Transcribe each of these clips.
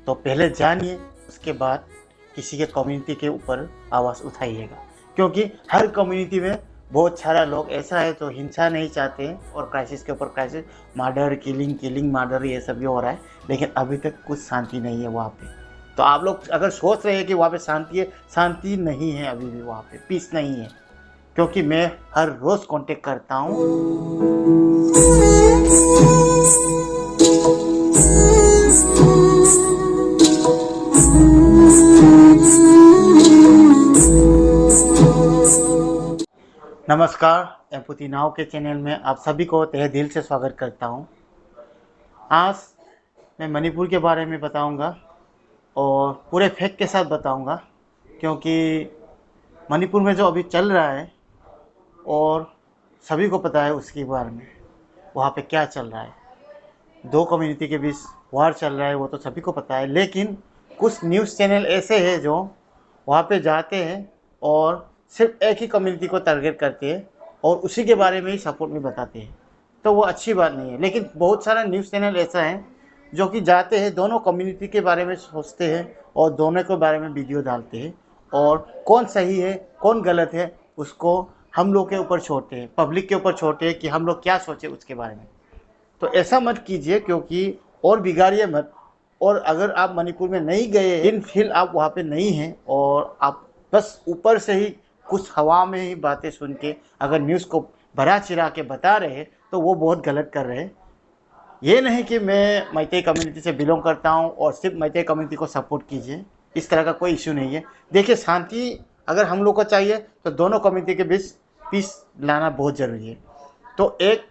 तो पहले जानिए, उसके बाद किसी के कम्युनिटी के ऊपर आवाज़ उठाइएगा, क्योंकि हर कम्युनिटी में बहुत सारा लोग ऐसा है जो हिंसा नहीं चाहते हैं और क्राइसिस के ऊपर क्राइसिस, मर्डर, किलिंग मर्डर, ये सब भी हो रहा है, लेकिन अभी तक कुछ शांति नहीं है वहाँ पे। तो आप लोग अगर सोच रहे हैं कि वहाँ पे शांति है, शांति नहीं है, अभी भी वहाँ पे पीस नहीं है, क्योंकि मैं हर रोज़ कांटेक्ट करता हूँ। नमस्कार, एम्पैथी नाउ के चैनल में आप सभी को तहे दिल से स्वागत करता हूं। आज मैं मणिपुर के बारे में बताऊंगा और पूरे फैक्ट के साथ बताऊंगा, क्योंकि मणिपुर में जो अभी चल रहा है और सभी को पता है उसके बारे में, वहाँ पे क्या चल रहा है। दो कम्युनिटी के बीच वार चल रहा है, वो तो सभी को पता है, लेकिन कुछ न्यूज़ चैनल ऐसे हैं जो वहाँ पे जाते हैं और सिर्फ एक ही कम्युनिटी को टारगेट करते हैं और उसी के बारे में ही सपोर्ट में बताते हैं। तो वो अच्छी बात नहीं है, लेकिन बहुत सारा न्यूज़ चैनल ऐसा है जो कि जाते हैं, दोनों कम्युनिटी के बारे में सोचते हैं और दोनों के बारे में वीडियो डालते हैं, और कौन सही है कौन गलत है उसको हम लोग के ऊपर छोड़ते हैं, पब्लिक के ऊपर छोड़ते हैं कि हम लोग क्या सोचें उसके बारे में। तो ऐसा मत कीजिए, क्योंकि और बिगाड़िए मत। और अगर आप मणिपुर में नहीं गए, इन फिल आप वहाँ पे नहीं हैं और आप बस ऊपर से ही कुछ हवा में ही बातें सुन के अगर न्यूज़ को भरा चिरा के बता रहे हैं, तो वो बहुत गलत कर रहे हैं। ये नहीं कि मैं मैतेई कम्युनिटी से बिलोंग करता हूँ और सिर्फ मैतेई कम्युनिटी को सपोर्ट कीजिए, इस तरह का कोई इशू नहीं है। देखिए, शांति अगर हम लोग को चाहिए तो दोनों कम्युनिटी के बीच पीस लाना बहुत ज़रूरी है। तो एक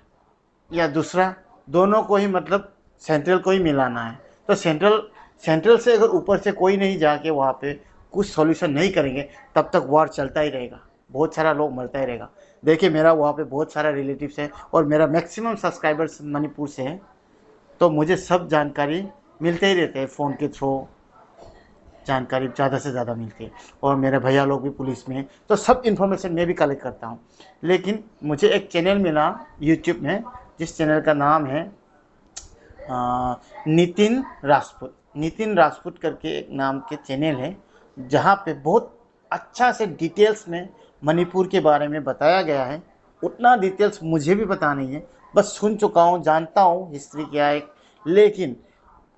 या दूसरा, दोनों को ही मतलब सेंट्रल को ही मिलाना है। तो सेंट्रल से अगर ऊपर से कोई नहीं जाके वहाँ पे कुछ सॉल्यूशन नहीं करेंगे, तब तक वॉर चलता ही रहेगा, बहुत सारा लोग मरता ही रहेगा। देखिए, मेरा वहाँ पे बहुत सारा रिलेटिव्स है और मेरा मैक्सिमम सब्सक्राइबर्स मणिपुर से है, तो मुझे सब जानकारी मिलते ही रहते हैं, फ़ोन के थ्रू जानकारी ज़्यादा से ज़्यादा मिलती है। और मेरे भैया लोग भी पुलिस में हैं, तो सब इन्फॉर्मेशन मैं भी कलेक्ट करता हूँ। लेकिन मुझे एक चैनल मिला यूट्यूब में, जिस चैनल का नाम है नितिन राजपूत करके एक नाम के चैनल है, जहाँ पे बहुत अच्छा से डिटेल्स में मणिपुर के बारे में बताया गया है। उतना डिटेल्स मुझे भी पता नहीं है, बस सुन चुका हूँ, जानता हूँ हिस्ट्री क्या है, लेकिन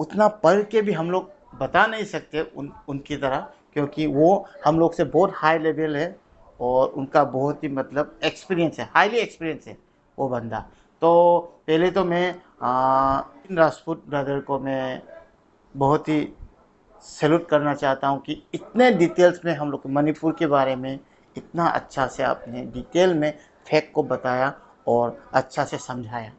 उतना पढ़ के भी हम लोग बता नहीं सकते उनकी तरह, क्योंकि वो हम लोग से बहुत हाई लेवल है और उनका बहुत ही मतलब एक्सपीरियंस है, हाईली एक्सपीरियंस है वो बंदा। तो पहले तो मैं राजपूत ब्रदर को मैं बहुत ही सैल्यूट करना चाहता हूँ कि इतने डिटेल्स में हम लोग मणिपुर के बारे में इतना अच्छा से आपने डिटेल में फैक्ट को बताया और अच्छा से समझाया।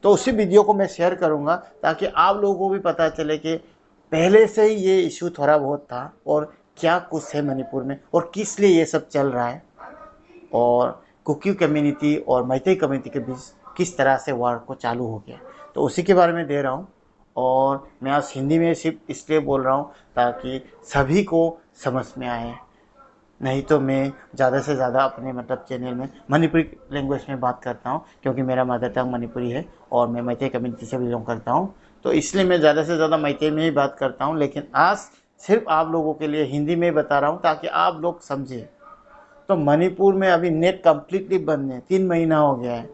तो उसी वीडियो को मैं शेयर करूँगा ताकि आप लोगों को भी पता चले कि पहले से ही ये इशू थोड़ा बहुत था और क्या कुछ है मणिपुर में और किस लिए ये सब चल रहा है, और कुकी कम्युनिटी और मैतेई कम्युनिटी के बीच किस तरह से वार को चालू हो गया, तो उसी के बारे में दे रहा हूँ। और मैं आज हिंदी में सिर्फ इसलिए बोल रहा हूँ ताकि सभी को समझ में आए, नहीं तो मैं ज़्यादा से ज़्यादा अपने मतलब चैनल में मणिपुरी लैंग्वेज में बात करता हूँ, क्योंकि मेरा मदर टंग मणिपुरी है और मैं मैतेई कम्युनिटी से बिलोंग करता हूँ, तो इसलिए मैं ज़्यादा से ज़्यादा मैतेई में ही बात करता हूँ। लेकिन आज सिर्फ आप लोगों के लिए हिंदी में बता रहा हूँ ताकि आप लोग समझें। तो मणिपुर में अभी नेट कम्प्लीटली बंद है, 3 महीना हो गया है,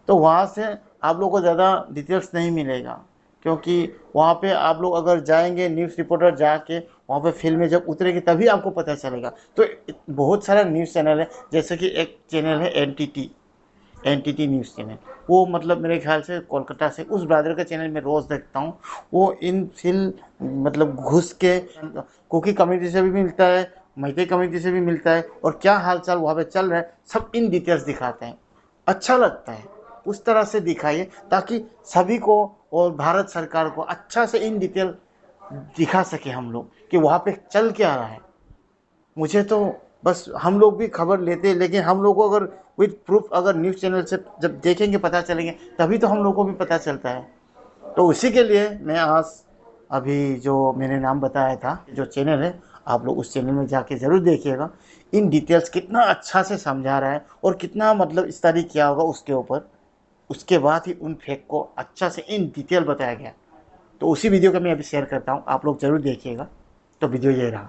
तो वहाँ से आप लोग को ज़्यादा डिटेल्स नहीं मिलेगा, क्योंकि वहाँ पे आप लोग अगर जाएंगे, न्यूज़ रिपोर्टर जाके वहाँ पे फील्ड में जब उतरेगी तभी आपको पता चलेगा। तो बहुत सारा न्यूज़ चैनल है, जैसे कि एक चैनल है एनटीटी न्यूज़ चैनल, वो मतलब मेरे ख्याल से कोलकाता से, उस ब्रदर का चैनल मैं रोज़ देखता हूँ। वो इन फिल मतलब घुस के कुकी कम्युनिटी से भी मिलता है, मैतेई कम्युनिटी से भी मिलता है, और क्या हाल चाल वहाँ पे चल रहा है सब इन डिटेल्स दिखाते हैं। अच्छा लगता है, उस तरह से दिखाइए ताकि सभी को और भारत सरकार को अच्छा से इन डिटेल दिखा सके हम लोग कि वहाँ पे चल क्या रहा है। मुझे तो बस, हम लोग भी खबर लेते हैं, लेकिन हम लोग को अगर विद प्रूफ अगर न्यूज़ चैनल से जब देखेंगे, पता चलेंगे, तभी तो हम लोग को भी पता चलता है। तो उसी के लिए मैं आज अभी जो मैंने नाम बताया था, जो चैनल है, आप लोग उस चैनल में जाके ज़रूर देखिएगा। इन डिटेल्स कितना अच्छा से समझा रहा है और कितना मतलब स्टडी किया होगा उसके ऊपर, उसके बाद ही उन फैक्ट को अच्छा से इन डिटेल बताया गया। तो उसी वीडियो का मैं अभी शेयर करता हूँ, आप लोग जरूर देखिएगा। तो वीडियो ये रहा।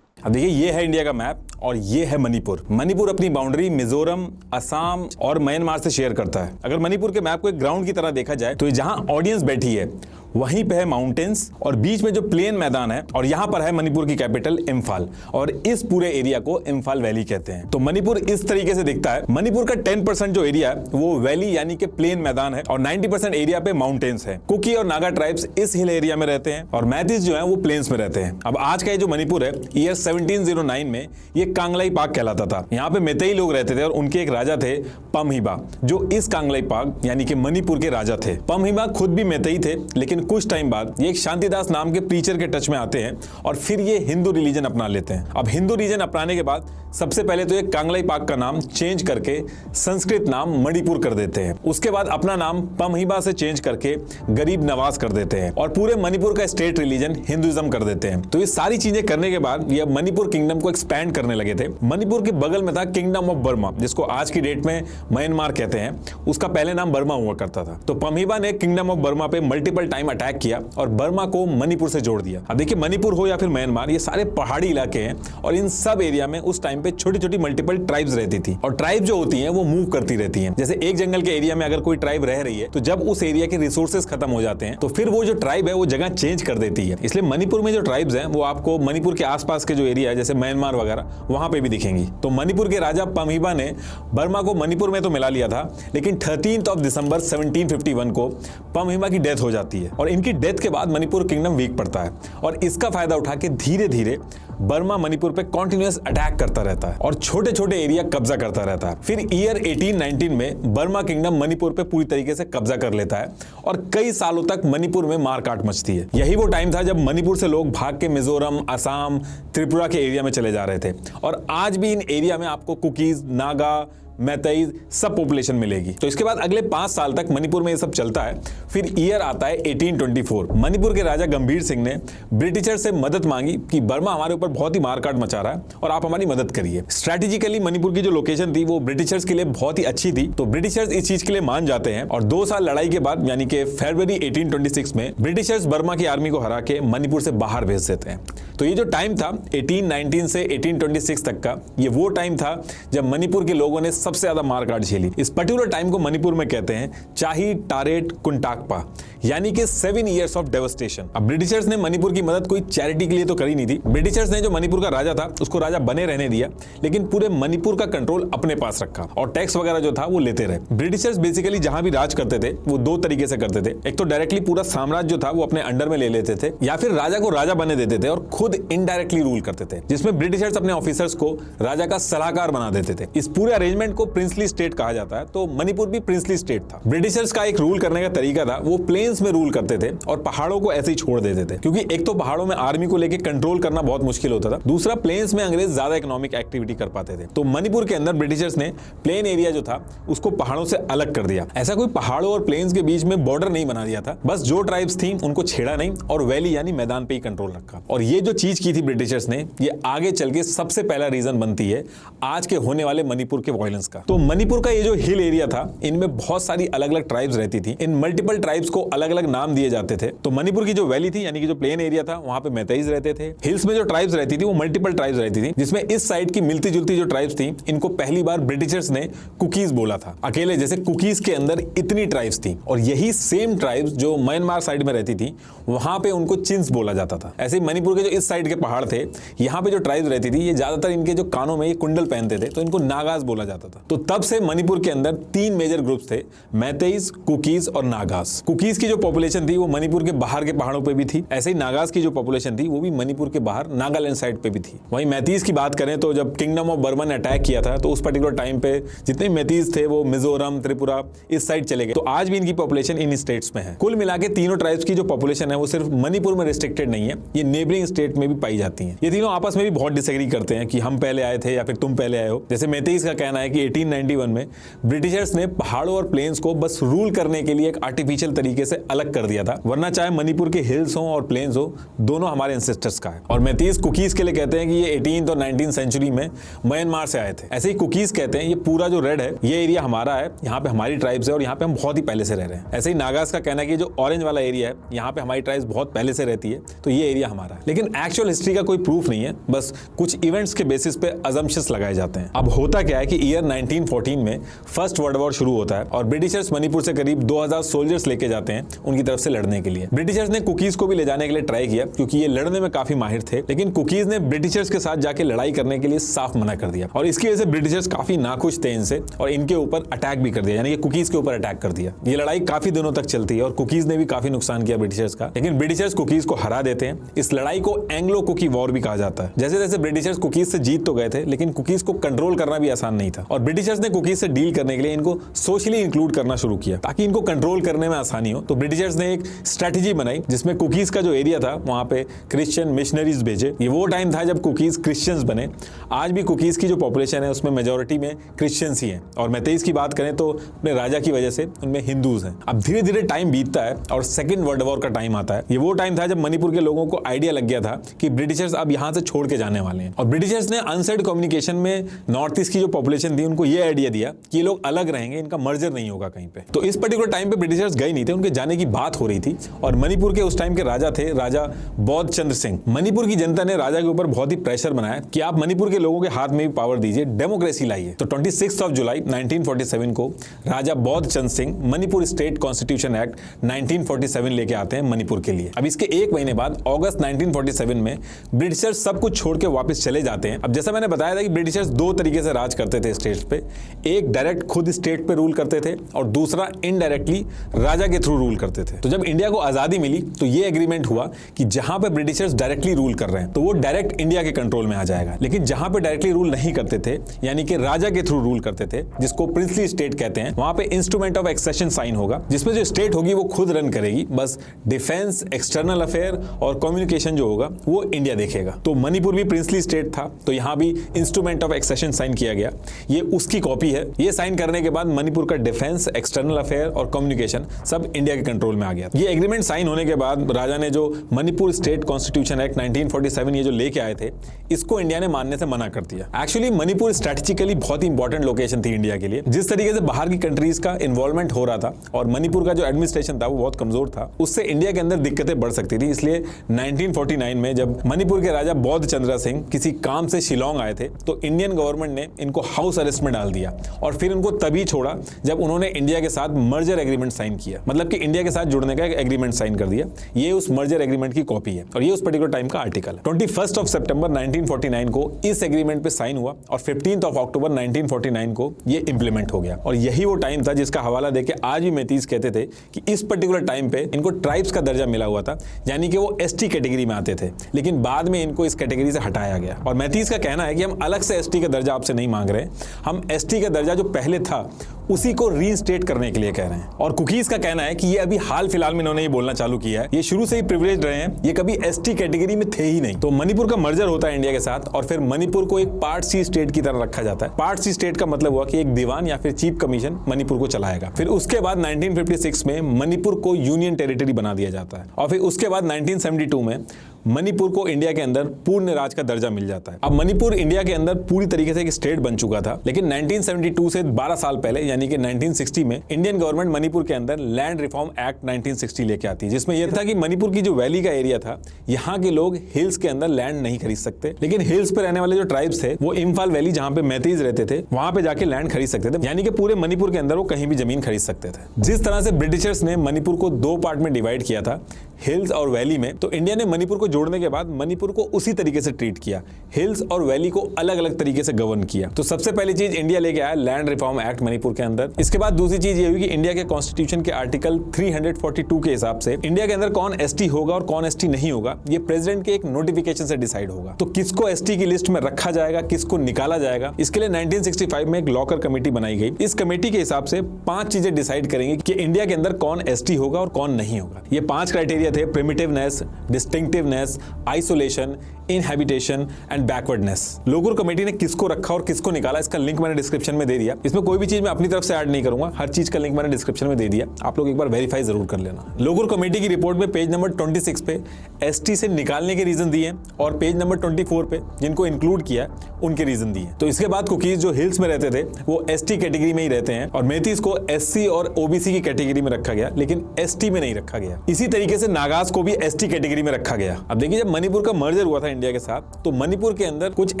अब देखिए, ये है इंडिया का मैप और ये है मणिपुर। मणिपुर अपनी बाउंड्री मिजोरम, असम और म्यांमार से शेयर करता है। अगर मणिपुर के मैप को एक ग्राउंड की तरह देखा जाए तो जहां ऑडियंस बैठी है वहीं पे है माउंटेन्स और बीच में जो प्लेन मैदान है, और यहां पर है मणिपुर की कैपिटल इम्फाल, और इस पूरे एरिया को इम्फाल वैली कहते हैं। तो मणिपुर इस तरीके से दिखता है। मणिपुर का 10% जो एरिया है वो वैली यानी कि प्लेन मैदान है, और 90% एरिया पे माउंटेन्स है। कुकी और नागा ट्राइब्स इस हिल एरिया में रहते हैं, और मैतीस जो है वो प्लेन्स में रहते हैं। अब आज का ये जो मणिपुर है, ईयर 1709 में ये कांगलाई पाक कहलाता था। यहाँ पे मेतेई लोग रहते थे और उनके एक राजा थे पमहिबा, जो इस कांगलाई पाक यानी कि मणिपुर के राजा थे। पमहिबा खुद भी मेतेई थे, लेकिन कुछ टाइम बाद ये एक शांतिदास नाम के प्रीचर के टच में आते हैं और फिर ये हिंदू रिलीजन अपना लेते हैं। अब हिंदू रिलीजन अपनाने के बाद सबसे पहले तो ये कांगलाई पाक का नाम चेंज करके संस्कृत नाम मणिपुर कर देते हैं। उसके बाद अपना नाम पमहिबा से चेंज करके गरीब नवाज कर देते हैं और पूरे मणिपुर का स्टेट रिलीजन हिंदुइज्म कर देते हैं। तो ये सारी चीजें करने के बाद ये मणिपुर किंगडम को एक्सपैंड करने लगे थे। मणिपुर के बगल में था किंगडम ऑफ बर्मा, जिसको आज की डेट में म्यांमार कहते हैं। उसका पहले नाम बर्मा हुआ करता था। तो पमहिबा ने किंगडम ऑफ बर्मा पे मल्टीपल टाइम अटैक किया और बर्मा को मणिपुर से जोड़ दिया। अब देखिए, मणिपुर हो या फिर म्यांमार, ये सारे पहाड़ी इलाके हैं और इन सब एरिया में उस टाइम पे छोटी छोटी मल्टीपल ट्राइब्स रहती थी, और ट्राइब जो होती हैं वो मूव करती रहती हैं। जैसे एक जंगल के एरिया में अगर कोई ट्राइब रह रही है तो जब उस एरिया के रिसोर्सेज खत्म हो जाते हैं तो फिर वो जो ट्राइब है वो जगह चेंज कर देती है। इसलिए मणिपुर में जो ट्राइब्स हैं वो आपको मणिपुर के आसपास के जो एरिया है जैसे म्यांमार वगैरह वहां पे भी दिखेंगी। तो मणिपुर के राजा पमहिबा ने बर्मा को मणिपुर में तो मिला लिया था, लेकिन 13 दिसंबर 1751 को पमहिबा की डेथ हो जाती है और इनकी डेथ के बाद मणिपुर किंगडम वीक पड़ता है, और इसका फायदा उठा के धीरे धीरे बर्मा मणिपुर पे कॉन्टिन्यूअस अटैक करता रहता है और छोटे छोटे एरिया कब्जा करता रहता है। फिर ईयर 1819 में बर्मा किंगडम मणिपुर पे पूरी तरीके से कब्जा कर लेता है और कई सालों तक मणिपुर में मारकाट मचती है। यही वो टाइम था जब मणिपुर से लोग भाग के मिजोरम, असम, त्रिपुरा के एरिया में चले जा रहे थे, और आज भी इन एरिया में आपको कुकीज, नागा, मैतेई सब पॉपुलेशन मिलेगी। तो इसके बाद अगले 5 साल तक मणिपुर में ये सब चलता है। फिर ईयर आता है 1824। मणिपुर के राजा गंभीर सिंह ने ब्रिटिशर से मदद मांगी कि बर्मा हमारे ऊपर बहुत ही मारकाट मचा रहा है और आप हमारी मदद करिए। स्ट्रेटेजिकली मणिपुर की जो लोकेशन थी वो ब्रिटिशर्स के लिए बहुत ही अच्छी थी, तो ब्रिटिशर्स इस चीज के लिए मान जाते हैं और 2 साल लड़ाई के बाद यानी कि फरवरी 1826 में ब्रिटिशर्स बर्मा की आर्मी को हरा के मणिपुर से बाहर भेज देते हैं। तो ये जो टाइम था 1819 से 1826 तक का, ये वो टाइम था जब मणिपुर के लोगों ने सबसे ज्यादा मारकाट झेली। इस पर्टिकुलर टाइम को मणिपुर में कहते हैं चाही टारेट कुंटाकपा, यानी कि 7 इयर्स ऑफ डेवस्टेशन। अब ब्रिटिशर्स ने मणिपुर की मदद कोई चैरिटी के लिए तो करी नहीं थी। ब्रिटिशर्स ने जो मणिपुर का राजा था उसको राजा बने रहने दिया, लेकिन पूरे मणिपुर का कंट्रोल अपने पास रखा और टैक्स वगैरह जो था वो लेते रहे। ब्रिटिशर्स बेसिकली जहां भी राज करते थे वो 2 तरीके से करते थे। एक तो डायरेक्टली पूरा साम्राज्य जो था वो अपने अंडर में ले लेते थे, या फिर राजा को राजा बने देते थे और खुद इनडायरेक्टली रूल करते थे, जिसमें ब्रिटिशर्स अपने ऑफिसर्स को राजा का सलाहकार बना देते थे। इस पूरे अरेंजमेंट को प्रिंसली स्टेट कहा जाता है। तो मणिपुर भी प्रिंसली स्टेट था। ब्रिटिशर्स का एक रूल करने का तरीका था, वो प्लेन्स में रूल करते थे और पहाड़ों को ऐसे ही छोड़ देते थे, क्योंकि एक तो पहाड़ों में आर्मी को लेकर कंट्रोल करना बहुत मुश्किल होता था, दूसरा प्लेन्स में अंग्रेज ज्यादा इकोनॉमिक एक्टिविटी कर पाते थे। तो मणिपुर के अंदर ब्रिटिशर्स ने प्लेन एरिया जो था उसको पहाड़ों से अलग कर दिया। ऐसा कोई पहाड़ों और प्लेन्स के बीच में बॉर्डर नहीं बना दिया था, बस जो ट्राइब्स थी उनको छेड़ा नहीं और वैली यानी मैदान पे ही कंट्रोल रखा। और ये जो चीज की थी ब्रिटिशर्स ने, ये आगे चल के सबसे पहला रीजन बनती है आज के होने वाले मणिपुर के वायलेंस का। तो मणिपुर का ये जो हिल एरिया था, इनमें बहुत सारी अलग अलग ट्राइब्स रहती थी। इन मल्टीपल ट्राइब्स को अलग अलग नाम दिए जाते थे। तो मणिपुर की जो वैली थी यानी कि जो प्लेन एरिया था, वहां पे मैतेईज रहते थे। हिल्स में जो ट्राइब्स रहती थी वो मल्टीपल ट्राइब्स रहती थी, जिसमें इस साइड की मिलती जुलती जो ट्राइब्स थी, इनको पहली बार ब्रिटिशर्स ने कुकीज बोला था। अकेले जैसे कुकीज के अंदर इतनी ट्राइब्स थी, और यही सेम ट्राइब्स जो म्यांमार साइड में रहती थी वहां पे उनको चिंस बोला जाता था। ऐसे ही मणिपुर के जो इस साइड के पहाड़ थे, यहाँ पे जो ट्राइब्स रहती थी, ये ज्यादातर इनके जो कानों में ये कुंडल पहनते थे, तो इनको नागाज बोला जाता था। तो तब से मणिपुर के अंदर 3 मेजर ग्रुप्स थे, मैतेईज, कुकीज और नागाज। कुकीज की जो पॉपुलेशन थी वो मणिपुर के बाहर के पहाड़ों पे भी थी। ऐसे ही नागाज की जो पॉपुलेशन थी वो भी मणिपुर के बाहर नागालैंड साइड पे भी थी। वहीं मैतीज की बात करें तो जब किंगडम ऑफ बर्मा ने अटैक किया था तो उस पर्टिकुलर टाइम पे जितने मैतीज थे वो मिजोरम, त्रिपुरा इस साइड चले गए। तो आज भी इनकी पॉपुलेशन इन स्टेट्स में है। कुल मिला के तीनों ट्राइब्स की जो पॉपुलेशन है वो सिर्फ मणिपुर में रिस्ट्रिक्टेड नहीं है, ये नेबरिंग स्टेट में भी पाई जाती हैं। ये तीनों आपस में भी बहुत डिसएग्री करते हैं कि हम पहले आए थे या फिर तुम पहले आए हो। जैसे मेतेईस का कहना है कि 1891 में ब्रिटिशर्स ने पहाड़ों और प्लेन्स को बस रूल करने के लिए एक आर्टिफिशियल तरीके से अलग कर दिया था, वरना चाहे मणिपुर के हिल्स हो और प्लेन्स हो, दोनों हमारे एंसेस्टर्स का है। और मेतेईस कुकीज के लिए कहते हैं कि ये 18th और 19th सेंचुरी में म्यांमार से आए थे। ऐसे ही कुकीज कहते हैं ये पूरा जो रेड है ये एरिया हमारा है, यहाँ पे हमारी ट्राइब्स है और यहाँ पे हम बहुत ही पहले से रह रहे हैं। ऐसे ही नागास का कहना है कि जो ऑरेंज वाला एरिया है यहाँ पे हमारी ट्राइब्स बहुत पहले से रहती है, तो ये एरिया हमारा है। लेकिन एक्चुअल हिस्ट्री का कोई प्रूफ नहीं है, बस कुछ इवेंट्स के बेसिस पे अजम्पशंस लगाए जाते हैं। अब होता क्या है कि ईयर 1914 में फर्स्ट वर्ल्ड वॉर शुरू होता है और ब्रिटिशर्स मणिपुर से करीब 2000 सोल्जर्स लेके जाते हैं उनकी तरफ से लड़ने के लिए। ब्रिटिशर्स ने कुकीज को भी ले जाने के लिए ट्राई किया क्योंकि ये लड़ने में काफी माहिर थे, लेकिन कुकीज ने ब्रिटिशर्स के साथ जाके लड़ाई करने के लिए साफ मना कर दिया और इसकी वजह से ब्रिटिशर्स काफी नाखुश थे इनसे और इनके ऊपर अटैक भी कर दिया, यानी कि कुकीज के ऊपर अटैक कर दिया। ये लड़ाई काफी दिनों तक चलती है और कुकीज ने भी काफी नुकसान किया ब्रिटिशर्स का, लेकिन ब्रिटिशर्स कुकीज को हरा देते हैं। इस लड़ाई को एंग्लो कुकी वॉर भी कहा जाता है। जैसे जैसे ब्रिटिशर्स कुकीज से जीत तो गए थे, लेकिन कुकीज को कंट्रोल करना भी आसान नहीं था और ब्रिटिशर्स ने कुकीज से डील करने के लिए इनको सोशली इंक्लूड करना शुरू किया ताकि इनको कंट्रोल करने में आसानी हो। तो ब्रिटिशर्स ने एक स्ट्रेटेजी बनाई जिसमें कुकीज का जो एरिया था वहां पे क्रिश्चियन मिशनरीज भेजे। ये वो टाइम था जब कुकीज क्रिश्चियंस बने। आज भी कुकीज की जो पॉपुलेशन है उसमें मेजोरिटी में क्रिश्चियंस ही हैं और मेतेईस की बात करें तो अपने राजा की वजह से उनमें हिंदूज हैं। अब धीरे धीरे टाइम बीतता है और सेकेंड वर्ल्ड वॉर का टाइम आता है। ये वो टाइम था जब मणिपुर के लोगों को आइडिया लग गया था कि ब्रिटिशर्स अब यहाँ से छोड़ के जाने वाले हैं और ब्रिटिशर्स ने अनसेड कम्युनिकेशन में नॉर्थ ईस्ट की जो पॉपुलेशन थी उनको ये आइडिया दिया कि ये लोग अलग रहेंगे, इनका मर्जर नहीं होगा कहीं पे। तो इस पर्टिकुलर टाइम पे ब्रिटिशर्स गए नहीं थे, उनके जाने की बात हो रही थी और मणिपुर के उस टाइम के राजा थे राजा बौद्ध चंद्र सिंह। मणिपुर की जनता ने राजा के ऊपर बहुत ही प्रेशर बनाया कि आप मणिपुर के लोगों के हाथ में भी पावर दीजिए, डेमोक्रेसी लाइए। तो 26 जुलाई 1947 को Raja Bodh Chandra Singh Manipur state constitution act 1947 लेके आते हैं मणिपुर के लिए। अब इसके एक महीने बाद अगस्त 1947 में ब्रिटिशर्स सब कुछ छोड़ के वापस चले जाते हैं। अब जैसा मैंने बताया था कि ब्रिटिशर्स दो तरीके से राज करते थे स्टेट्स पे, एक डायरेक्ट खुद स्टेट पे रूल करते थे और दूसरा इनडायरेक्टली राजा के थ्रू रूल करते थे। तो जब इंडिया को आजादी मिली तो ये एग्रीमेंट हुआ कि जहां पे ब्रिटिशर्स डायरेक्टली रूल कर रहे हैं तो वो डायरेक्ट इंडिया के कंट्रोल में आ जाएगा, लेकिन जहां पे डायरेक्टली रूल नहीं करते थे यानी कि राजा के थ्रू रूल करते थे जिसको प्रिंसली स्टेट कहते हैं, वहां पे इंस्ट्रूमेंट ऑफ एक्सेशन साइन होगा जिसमें जो स्टेट होगी वो खुद रन करेगी, बस डिफेंस, एक्सटर्नल अफेयर और कम्युनिकेशन जो होगा वो इंडिया देखेगा। तो मणिपुर भी प्रिंसली स्टेट था तो यहां भी इंस्ट्रूमेंट ऑफ एक्सेशन साइन किया गया, ये उसकी कॉपी है। ये साइन करने के बाद मणिपुर का डिफेंस, एक्सटर्नल अफेयर और कम्युनिकेशन सब इंडिया के कंट्रोल में आ गया। ये एग्रीमेंट साइन होने के बाद राजा ने जो मणिपुर स्टेट कॉन्स्टिट्यूशन एक्ट 1947 ये जो लेके आए थे इसको इंडिया ने मानने से मना कर दिया। एक्चुअली मणिपुर स्ट्रेटेजिकली बहुत ही इंपॉर्टेंट लोकेशन थी इंडिया के लिए। जिस तरीके से बाहर की कंट्रीज का इन्वॉल्वमेंट हो रहा था और मणिपुर का जो एडमिनिस्ट्रेशन था वो बहुत कमजोर था, उससे इंडिया के अंदर दिक्कतें बढ़ सकती थी। इसलिए 1949 में जब मणिपुर के राजा बौद्ध चंद्र सिंह किसी काम से शिलोंग आए थे तो इंडियन गवर्नमेंट ने इनको हाउस अरेस्ट में डाल दिया और फिर उनको तभी छोड़ा जब उन्होंने इंडिया के साथ मर्जर एग्रीमेंट साइन किया, मतलब कि इंडिया के साथ जुड़ने का एक एग्रीमेंट साइन कर दिया। ये उस मर्जर एग्रीमेंट की कॉपी है और ये उस पर्टिकुलर टाइम का आर्टिकल है। 21 सितंबर 1949 को इस एग्रीमेंट पे साइन हुआ और 15 अक्टूबर 1949 को ये इंप्लीमेंट हो गया और यही वो टाइम था जिसका हवाला देके आज भी मेतेईस कहते थे कि इस पर्टिकुलर टाइम पे इनको ट्राइब्स का दर्जा मिला हुआ था, यानी कि वो एसटी कैटेगरी में आते थे, लेकिन बाद में इनको इस कैटेगरी से हटाया गया। और मेतेईस का कहना है कि हम अलग से एसटी का दर्जा आपसे नहीं मांग रहे, हम एसटी का दर्जा जो पहले था उसी को रीइंस्टेट करने के लिए कह रहे हैं। और कुकीज का कहना है कि ये अभी हाल फिलहाल में इन्होंने ये बोलना चालू किया है, ये शुरू से ही प्रिविलेज्ड रहे हैं, ये कभी एसटी कैटेगरी में थे ही नहीं। तो मणिपुर का मर्जर होता है इंडिया के साथ और फिर मणिपुर को एक पार्ट सी स्टेट की तरह रखा जाता है। पार्ट सी स्टेट का मतलब हुआ कि एक दीवान या फिर चीफ कमीशन मणिपुर को चलाएगा। फिर उसके बाद 1956 में मणिपुर को यूनियन टेरिटरी बना दिया जाता है और फिर उसके बाद 1972 में मणिपुर को इंडिया के अंदर पूर्ण राज्य का दर्जा मिल जाता है। अब मणिपुर इंडिया के अंदर पूरी तरीके से एक स्टेट बन चुका था, लेकिन 1972 से 12 साल पहले यानी कि 1960 में इंडियन गवर्नमेंट मणिपुर के अंदर लैंड रिफॉर्म एक्ट 1960 लेके आती है, जिसमें यह था कि मणिपुर की जो वैली का एरिया था यहाँ के लोग हिल्स के अंदर लैंड नहीं खरीद सकते, लेकिन हिल्स पे रहने वाले जो ट्राइब्स थे वो इम्फाल वैली जहाँ पे मेतेईस रहते थे वहां पे जाके लैंड खरीद सकते थे, यानी कि पूरे मणिपुर के अंदर वो कहीं भी जमीन खरीद सकते थे। जिस तरह से ब्रिटिशर्स ने मणिपुर को दो पार्ट में डिवाइड किया था, हिल्स और वैली में, तो इंडिया ने मणिपुर को जोड़ने के बाद मणिपुर को उसी तरीके से ट्रीट किया, हिल्स और वैली को अलग अलग तरीके से गवर्न किया। तो सबसे पहली चीज इंडिया लेके आया लैंड रिफॉर्म एक्ट मणिपुर के अंदर। इसके बाद दूसरी चीज ये हुई कि इंडिया के कॉन्स्टिट्यूशन के आर्टिकल 342 के हिसाब से इंडिया के अंदर कौन एसटी होगा और कौन एसटी नहीं होगा ये प्रेसिडेंट के एक नोटिफिकेशन से डिसाइड होगा। तो किसको एसटी की लिस्ट में रखा जाएगा, किसको निकाला जाएगा, इसके लिए 1965 में एक लॉकर कमेटी बनाई गई। इस कमेटी के हिसाब से 5 चीजें डिसाइड करेंगे कि इंडिया के अंदर कौन एसटी होगा और कौन नहीं होगा। ये 5 क्राइटेरिया दिए थे primitiveness, distinctiveness, isolation, inhabitation and backwardness. Lokur committee ने किसको रखा और किसको निकाला, इसका लिंक मैंने डिस्क्रिप्शन में दे दिया। इसमें कोई भी चीज मैं अपनी तरफ से ऐड नहीं करूंगा, हर चीज का लिंक मैंने डिस्क्रिप्शन में दे दिया, आप लोग एक बार वेरीफाई जरूर कर लेना। लोगुर कमेटी की रिपोर्ट में पेज नंबर 26 पे एसटी से निकालने के रीजन दिए और पेज नंबर 24 पे जिनको इंक्लूड किया उनके रीजन दिए। तो इसके बाद कुकीज जो हिल्स में रहते थे वो एसटी कैटेगरी में ही रहते हैं और मेथीज को एससी और ओबीसी की कैटेगरी में रखा गया, लेकिन एसटी में नहीं रखा गया। इसी तरीके से नागाज को भी एसटी कैटेगरी में रखा गया। अब देखिए, जब मणिपुर का मर्जर हुआ था इंडिया के साथ, तो मणिपुर के अंदर कुछ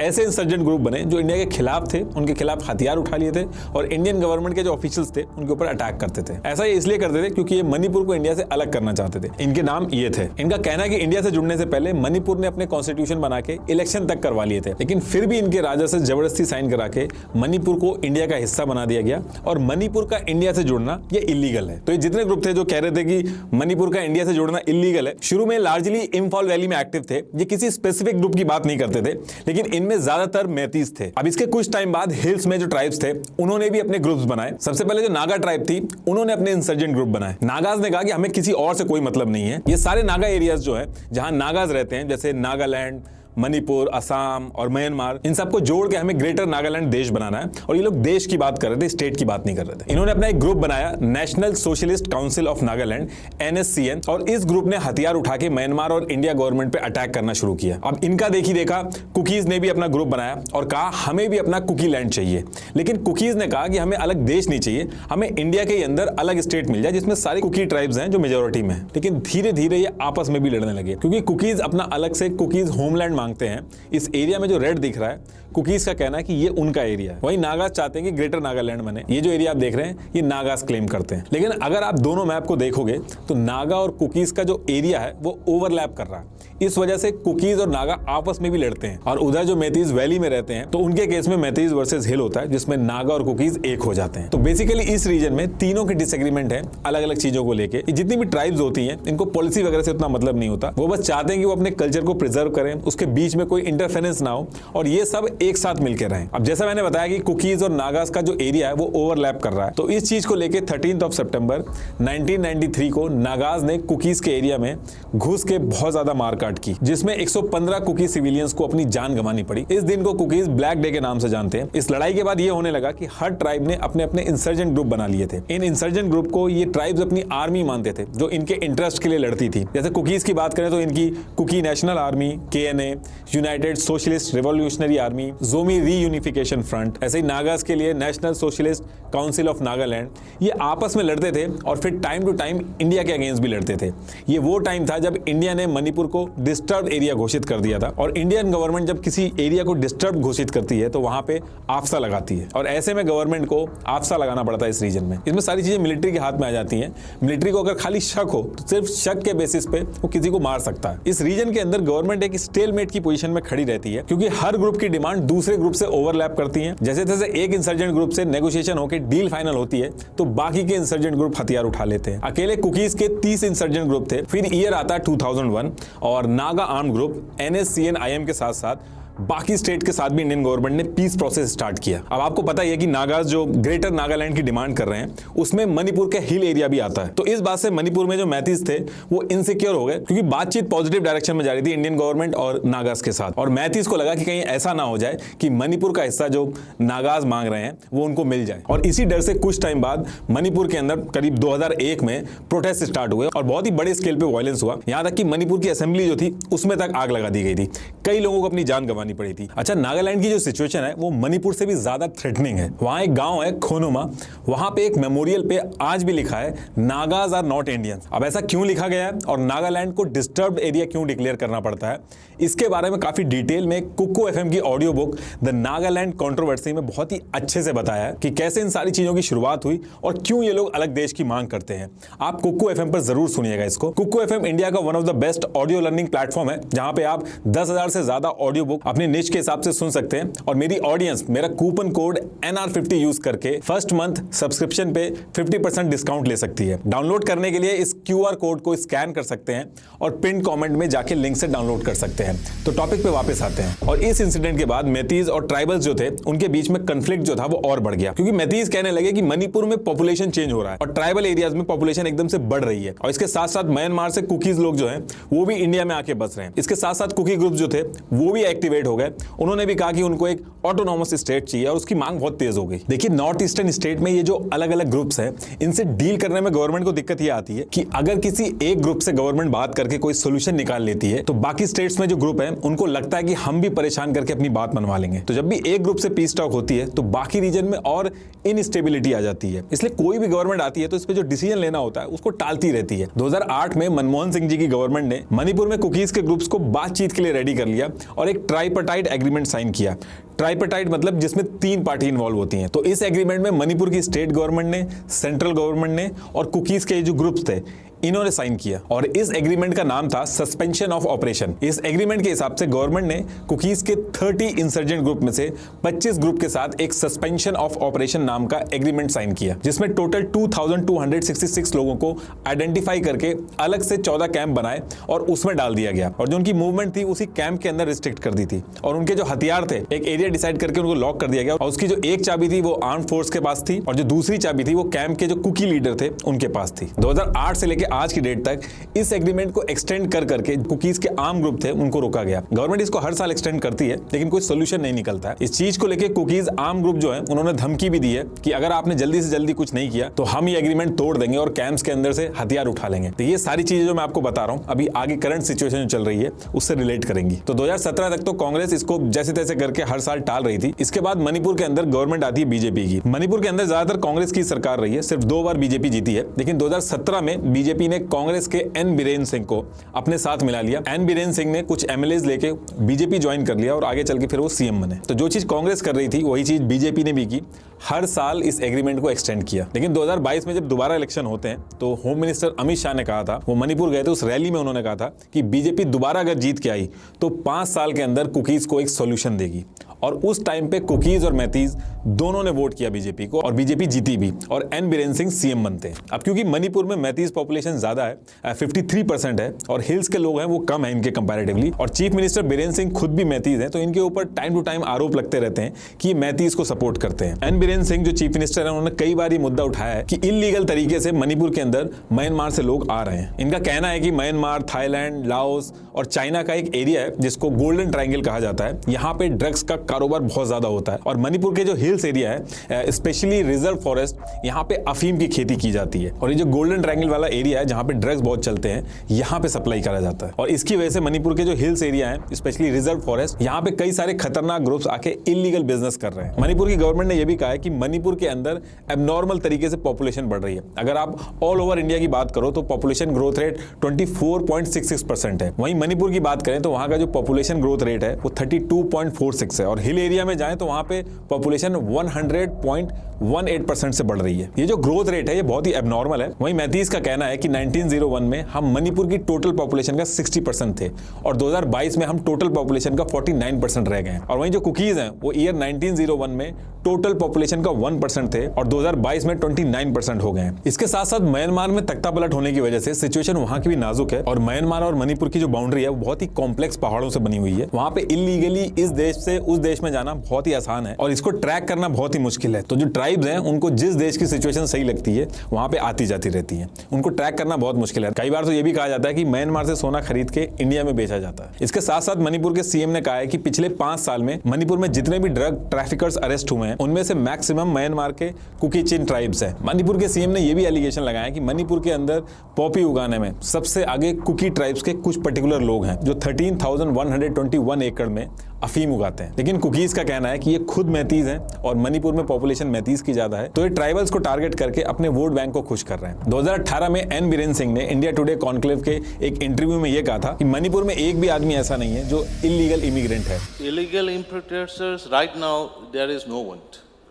ऐसे इंसर्जेंट ग्रुप बने जो इंडिया के खिलाफ थे, उनके खिलाफ हथियार उठा लिए थे और इंडियन गवर्नमेंट के जो ऑफिशियल्स थे उनके ऊपर अटैक करते थे। ऐसा ये इसलिए करते थे क्योंकि ये मणिपुर को इंडिया से अलग करना चाहते थे। इनके नाम ये थे। इनका कहना है कि इंडिया से जुड़ने से पहले मणिपुर ने अपने कॉन्स्टिट्यूशन बना के इलेक्शन तक करवा लिए थे, लेकिन फिर भी इनके राजा से जबरदस्ती साइन करा के मणिपुर को इंडिया का हिस्सा बना दिया गया और मणिपुर का इंडिया से जुड़ना ये इलीगल है। तो ये जितने ग्रुप थे जो कह रहे थे कि मणिपुर का इंडिया से जुड़ना इलीगल है, शुरू में लार्जली इंफॉल वैली में एक्टिव थे। ये किसी स्पेसिफिक ग्रुप की बात नहीं करते थे, लेकिन इनमें ज्यादातर मेथीज थे। अब इसके कुछ टाइम बाद हिल्स में जो ट्राइब्स थे उन्होंने भी अपने ग्रुप्स बनाए। सबसे पहले जो नागा ट्राइब थी उन्होंने अपने इंसर्जेंट ग्रुप बनाए। नागाज ने कहा कि हमें किसी और से कोई मतलब नहीं है। ये सारे नागा एरियाज जो है जहां नागाज रहते हैं, जैसे नागालैंड, मणिपुर, असम और म्यांमार, इन सबको जोड़ के हमें ग्रेटर नागालैंड देश बनाना है। और ये लोग देश की बात कर रहे थे, स्टेट की बात नहीं कर रहे थे। इन्होंने अपना एक ग्रुप बनाया, national socialist council of Nagaland, NSCN, और इस ग्रुप ने हथियार उठा के म्यांमार और इंडिया गवर्नमेंट पे अटैक करना शुरू किया। अब इनका देखा कुकीज ने भी अपना ग्रुप बनाया और कहा हमें भी अपना कुकी लैंड चाहिए। लेकिन कुकीज ने कहा कि हमें अलग देश नहीं चाहिए, हमें इंडिया के अंदर अलग स्टेट मिल जाए जिसमें सारी कुकी ट्राइब्स हैं जो मेजोरिटी में है। लेकिन धीरे धीरे ये आपस में भी लड़ने लगे, क्योंकि कुकीज अपना अलग से कुकीज होमलैंड मांगते हैं। इस एरिया में जो रेड दिख रहा है, कुकीज का कहना है कि ये उनका एरिया है। वहीं नागाज चाहते हैं कि ग्रेटर नागालैंड बने। ये जो एरिया आप देख रहे हैं ये नागाज क्लेम करते हैं। लेकिन अगर आप दोनों मैप को देखोगे तो नागा और कुकीज का जो एरिया है वो ओवरलैप कर रहा है। इस वजह से कुकीज और नागा आपस में भी लड़ते हैं। और उधर जो मेथीज वैली में रहते हैं तो उनके केस में मेथीज वर्सेस हिल होता है, जिसमें नागा और कुकीज एक हो जाते हैं। तो बेसिकली इस रीजन में तीनों के डिसएग्रीमेंट है अलग अलग चीजों को लेके। जितनी भी ट्राइब्स होती हैं इनको पॉलिसी वगैरह से उतना मतलब नहीं होता, वो बस चाहते हैं कि वो अपने कल्चर को प्रिजर्व करें, उसके बीच में कोई इंटरफेरेंस ना हो और ये सब एक साथ मिलकर रहें। अब जैसा मैंने बताया कि कुकीज और नागाज का जो एरिया है वो ओवरलैप कर रहा है, तो इस चीज को लेके 13 सितंबर 1993 को नागाज ने कुकीज के एरिया में घुस के बहुत ज्यादा मारकाट की, जिसमें 115 कुकी सिविलियंस को अपनी जान गंवानी पड़ी। इस दिन को कुकीज ब्लैक डे के नाम से जानते हैं। इस लड़ाई के बाद ये होने लगा कि हर ट्राइब ने अपने अपने इंसर्जेंट ग्रुप बना लिए थे। इन इंसर्जेंट ग्रुप को ये ट्राइब्स अपनी आर्मी मानते थे जो इनके इंटरेस्ट के लिए लड़ती थी। जैसे कुकीज की बात करें तो इनकी Kuki national army, KNA, united socialist revolutionary army, Zomi reunification front. ऐसे ही नागाज के लिए national socialist council of Nagaland. ये आपस में लड़ते थे और फिर टाइम टू टाइम इंडिया के अगेंस्ट भी लड़ते थे। ये वो टाइम था जब इंडिया ने मणिपुर को डिस्टर्ब एरिया घोषित कर दिया था, और इंडियन गवर्नमेंट जब किसी एरिया को डिस्टर्ब घोषित करती है तो वहां पे आफ्सा लगाती है, और ऐसे में गवर्नमेंट को आफ्सा लगाना पड़ता है इस रीजन में। इसमें सारी चीजें मिलिट्री के हाथ में आ जाती हैं। मिलिट्री को अगर खाली शक हो तो सिर्फ शक के बेसिस पे वो किसी को मार सकता है। इस रीजन के अंदर गवर्नमेंट एक स्टेलमेट की पोजीशन में खड़ी रहती है, क्योंकि हर ग्रुप की डिमांड दूसरे ग्रुप से ओवरलैप करती है। जैसे जैसे एक इंसर्जेंट ग्रुप से नेगोशिएशन होकर डील फाइनल होती है तो बाकी के इंसर्जेंट ग्रुप हथियार उठा लेते हैं। अकेले कुकीज के 30 इंसर्जेंट ग्रुप थे। फिर ईयर आता 2001 और Naga arm group NSCN IM के साथ साथ बाकी स्टेट के साथ भी इंडियन गवर्नमेंट ने पीस प्रोसेस स्टार्ट किया। अब आपको पता ही है कि नागाज जो ग्रेटर नागालैंड की डिमांड कर रहे हैं उसमें मणिपुर के हिल एरिया भी आता है। तो इस बात से मणिपुर में जो मैथीज थे वो इनसिक्योर हो गए, क्योंकि बातचीत पॉजिटिव डायरेक्शन में जा रही थी इंडियन गवर्नमेंट और नागाज के साथ। और मैथीज को लगा कि कहीं ऐसा ना हो जाए कि मणिपुर का हिस्सा जो नागाज मांग रहे हैं वो उनको मिल जाए। और इसी डर से कुछ टाइम बाद मणिपुर के अंदर करीब 2001 में प्रोटेस्ट स्टार्ट हुए और बहुत ही बड़े स्केल पे वायलेंस हुआ। यहां तक कि मणिपुर की असेंबली जो थी उसमें तक आग लगा दी गई थी। कई लोगों को अपनी जान गंवानी पड़ी थी। अच्छा, नागालैंड की जो सिचुएशन है वो मणिपुर से भी ज्यादा थ्रेटनिंग है। वहां एक गांव है खोनुमा, वहां पे एक मेमोरियल पे आज भी लिखा है नागाज आर नॉट इंडियंस। अब ऐसा क्यों लिखा गया है और नागालैंड को डिस्टर्ब्ड एरिया क्यों डिक्लेयर करना पड़ता है, इसके बारे में काफी डिटेल में कुक्कू FM की audio book the Nagaland controversy में बहुत ही अच्छे से बताया है कि कैसे इन सारी चीजों की शुरुआत हुई और क्यों ये लोग अलग देश की मांग करते हैं। आप कुक्कू FM पर जरूर सुनिएगा इसको। कुक्कू FM इंडिया का one of the best audio learning platform है, जहां पे आप 10,000 से ज्यादा ऑडियो बुक अपने निश के हिसाब से सुन सकते हैं। और मेरी ऑडियंस मेरा कूपन कोड NR50 यूज करके फर्स्ट मंथ सब्सक्रिप्शन पे 50% डिस्काउंट ले सकती है। डाउनलोड करने के लिए इस QR कोड को स्कैन कर सकते हैं और पिन कमेंट में जाके लिंक से डाउनलोड कर सकते हैं। तो टॉपिक पे वापस आते हैं। और इस इंसिडेंट के बाद मैतीज और ट्राइबल्स जो थे उनके बीच में कंफ्लिक्ट जो था वो और बढ़ गया, क्योंकि मैतीज कहने लगे कि मणिपुर में पॉपुलेशन चेंज हो रहा है और ट्राइबल एरियाज में पॉपुलेशन एकदम से बढ़ रही है। और इसके साथ साथ म्यांमार से कुकीज लोग जो हैं वो भी इंडिया में आके बस रहे हैं। इसके साथ साथ कुकी ग्रुप जो थे वो भी एक्टिवेट हो गए। उन्होंने भी कहा कि उनको एक ऑटोनॉमस स्टेट चाहिए और उसकी मांग बहुत तेज हो गई। देखिए, नॉर्थ ईस्टर्न स्टेट में ये जो अलग अलग ग्रुप्स हैं इनसे डील करने में गवर्नमेंट को दिक्कत ये आती है कि अगर किसी एक ग्रुप से गवर्नमेंट बात करके कोई सोल्यूशन निकाल लेती है तो बाकी स्टेट्स में जो ग्रुप है उनको लगता है कि हम भी परेशान करके अपनी बात मनवा लेंगे। तो जब भी एक ग्रुप से पीस टॉक होती है तो बाकी रीजन में और इनस्टेबिलिटी आ जाती है। इसलिए कोई भी गवर्नमेंट आती है तो इस पे जो डिसीजन लेना होता है उसको टालती रहती है। 2008 में मनमोहन सिंह जी की गवर्नमेंट ने मणिपुर में कुकीज के ग्रुप्स को बातचीत के लिए रेडी कर लिया और एक ट्राइपार्टाइट एग्रीमेंट साइन किया। ट्राइपार्टाइट मतलब जिसमें 3 पार्टी इन्वॉल्व होती हैं। तो इस एग्रीमेंट में मणिपुर की स्टेट गवर्नमेंट ने, सेंट्रल गवर्नमेंट ने और कुकीज के जो ग्रुप्स थे इन्होंने साइन किया और इस एग्रीमेंट का नाम था सस्पेंशन ऑफ ऑपरेशन। इस एग्रीमेंट के हिसाब से गवर्नमेंट ने कुकीज के 30 इंसर्जेंट ग्रुप में से 25 ग्रुप के साथ एक सस्पेंशन ऑफ ऑपरेशन नाम का एग्रीमेंट साइन किया, जिसमें टोटल 2266 लोगों को आइडेंटिफाई करके अलग से 14 कैंप बनाए और उसमें डाल दिया गया और जो उनकी मूवमेंट थी उसी कैंप के अंदर रिस्ट्रिक्ट कर दी थी। और उनके जो हथियार थे एक एरिया डिसाइड करके उनको लॉक कर दिया गया और उसकी जो एक चाबी थी वो आर्म फोर्स के पास थी और जो दूसरी चाबी थी वो कैंप के जो कुकी लीडर थे उनके पास थी। 2008 से लेकर आज की डेट तक इस एग्रीमेंट को एक्सटेंड कर करके कुकीज के आर्म ग्रुप थे उनको रोका गया। गवर्नमेंट इसको हर साल एक्सटेंड करती है लेकिन कोई सोल्यूशन नहीं निकलता है। इस चीज को लेकर कुकीज आर्म ग्रुप जो है उन्होंने धमकी भी दी है कि अगर आपने जल्दी से जल्दी कुछ नहीं किया तो हम ये एग्रीमेंट तोड़ देंगे और कैंप्स के अंदर से हथियार उठा लेंगे। तो ये सारी चीजें जो मैं आपको बता रहा हूं अभी आगे करंट सिचुएशन जो चल रही है उससे रिलेट करेंगी। तो 2017 तक तो कांग्रेस इसको जैसे तैसे करके हर साल टाल रही थी। इसके बाद मणिपुर के अंदर गवर्नमेंट आती है बीजेपी की। मणिपुर के अंदर ज्यादातर कांग्रेस की सरकार रही है, सिर्फ 2 बार बीजेपी जीती है। लेकिन 2017 में बीजेपी ने कांग्रेस के एन बीरेन सिंह को अपने साथ मिला लिया। एन बीरेन सिंह ने कुछ एमएलएज लेके बीजेपी ज्वाइन कर लिया और आगे चल के फिर वो सीएम बने। तो जो चीज कांग्रेस कर रही थी वही चीज बीजेपी ने भी की, हर साल इस एग्रीमेंट को एक्सटेंड किया। लेकिन 2022 में जब दोबारा इलेक्शन होते हैं तो होम मिनिस्टर अमित शाह ने कहा था, वो मणिपुर गए थे, उस रैली में उन्होंने कहा था कि बीजेपी दोबारा अगर जीत के आई तो 5 साल के अंदर कुकीज को एक सॉल्यूशन देगी। और उस टाइम पे कुकीज और मैतीज दोनों ने वोट किया बीजेपी को और बीजेपी जीती भी और एन बीरेन सिंह सीएम बनते हैं। अब क्योंकि मणिपुर में मैतीज पॉपुलेशन ज्यादा है, 53% है और हिल्स के लोग हैं वो कम है इनके कंपैरेटिवली, और चीफ मिनिस्टर बीरेन सिंह खुद भी मैतीज हैं, तो इनके ऊपर टाइम टू टाइम आरोप लगते रहते हैं कि ये मैतीज को सपोर्ट करते हैं। एन बीरेन सिंह जो चीफ मिनिस्टर है उन्होंने कई बार ये मुद्दा उठाया है कि इलीगल तरीके से मणिपुर के अंदर म्यांमार से लोग आ रहे हैं। इनका कहना है कि म्यांमार, थाईलैंड, लाओस और चाइना का एक एरिया है जिसको गोल्डन ट्रायंगल कहा जाता है, यहाँ पे ड्रग्स का कारोबार बहुत ज्यादा होता है। और मणिपुर के जो हिल्स एरिया है, स्पेशली रिजर्व फॉरेस्ट, यहाँ पे अफीम की खेती की जाती है और ये जो गोल्डन ट्रायंगल वाला एरिया है जहाँ पे ड्रग्स बहुत चलते हैं, यहाँ पे सप्लाई करा जाता है। और इसकी वजह से मणिपुर के जो हिल्स एरिया है, स्पेशली रिजर्व फॉरेस्ट, यहाँ पे कई सारे खतरनाक ग्रुप्स आके इलीगल बिजनेस कर रहे हैं। मणिपुर की गवर्नमेंट ने यह भी कहा है कि मणिपुर के अंदर एबनॉर्मल तरीके से पॉपुलेशन बढ़ रही है। अगर आप ऑल ओवर इंडिया की बात करो तो पॉपुलेशन ग्रोथ रेट 24.66% है। वहीं मणिपुर की बात करें तो वहां का जो पॉपुलेशन ग्रोथ रेट है वो 32.46 है और हिल एरिया में जाएं तो वहां पे पॉपुलेशन 100.18% से बढ़ रही है। ये जो ग्रोथ रेट है ये बहुत ही एबनॉर्मल है। वहीं मैतीज का कहना है कि 1901 में हम मणिपुर की टोटल पॉपुलेशन का 60% थे और 2022 में हम टोटल पॉपुलेशन का 49% रह गए हैं। और वहीं जो कुकीज हैं वो ईयर 1901 में टोटल पॉपुलेशन का 1% थे और 2022 में 29% हो गए हैं। इसके साथ साथ म्यांमार में तख्ता पलट होने की वजह से सिचुएशन वहां की भी नाजुक है और म्यांमार और मणिपुर की जो बाउंड्री है वो बहुत ही कॉम्प्लेक्स पहाड़ों से बनी हुई है। वहां पे इलीगली इस देश से उस देश में जाना बहुत ही आसान है और इसको ट्रैक करना बहुत ही मुश्किल है। तो जो ट्राइब्स हैं उनको जिस देश की सिचुएशन सही लगती है वहां पे आती जाती रहती है, उनको ट्रैक करना बहुत मुश्किल है। कई बार तो ये भी कहा जाता है कि म्यांमार से सोना खरीद के इंडिया में बेचा जाता है। इसके साथ साथ मणिपुर के सीएम ने कहा है कि पिछले 5 साल में मणिपुर में जितने भी ड्रग ट्रैफिकर्स अरेस्ट हुए हैं उनमें से मैक्सिमम म्यांमार के कुकी-चिन ट्राइब्स हैं। मणिपुर के सीएम ने यह भी एलिगेशन लगाया कि मणिपुर के अंदर पॉपी उगाने में सबसे आगे कुकी ट्राइब्स के कुछ पर्टिकुलर लोग हैं जो 13,121 एकड़ में अफीम उगाते हैं। लेकिन कुकीज का कहना है कि ये खुद मैतीज हैं और मणिपुर में पॉपुलेशन मैतीज की ज्यादा है, तो ये ट्राइबल्स को टारगेट करके अपने वोट बैंक को खुश कर रहे हैं। 2018 में एन बीरेन सिंह ने इंडिया टुडे कॉन्क्लेव के एक इंटरव्यू में यह कहा था कि मणिपुर में एक भी आदमी ऐसा नहीं है जो इलीगल इमिग्रेंट है। Illegal importers right now there is no one,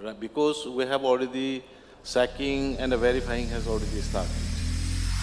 right? Because we have already sacking and verifying has already started.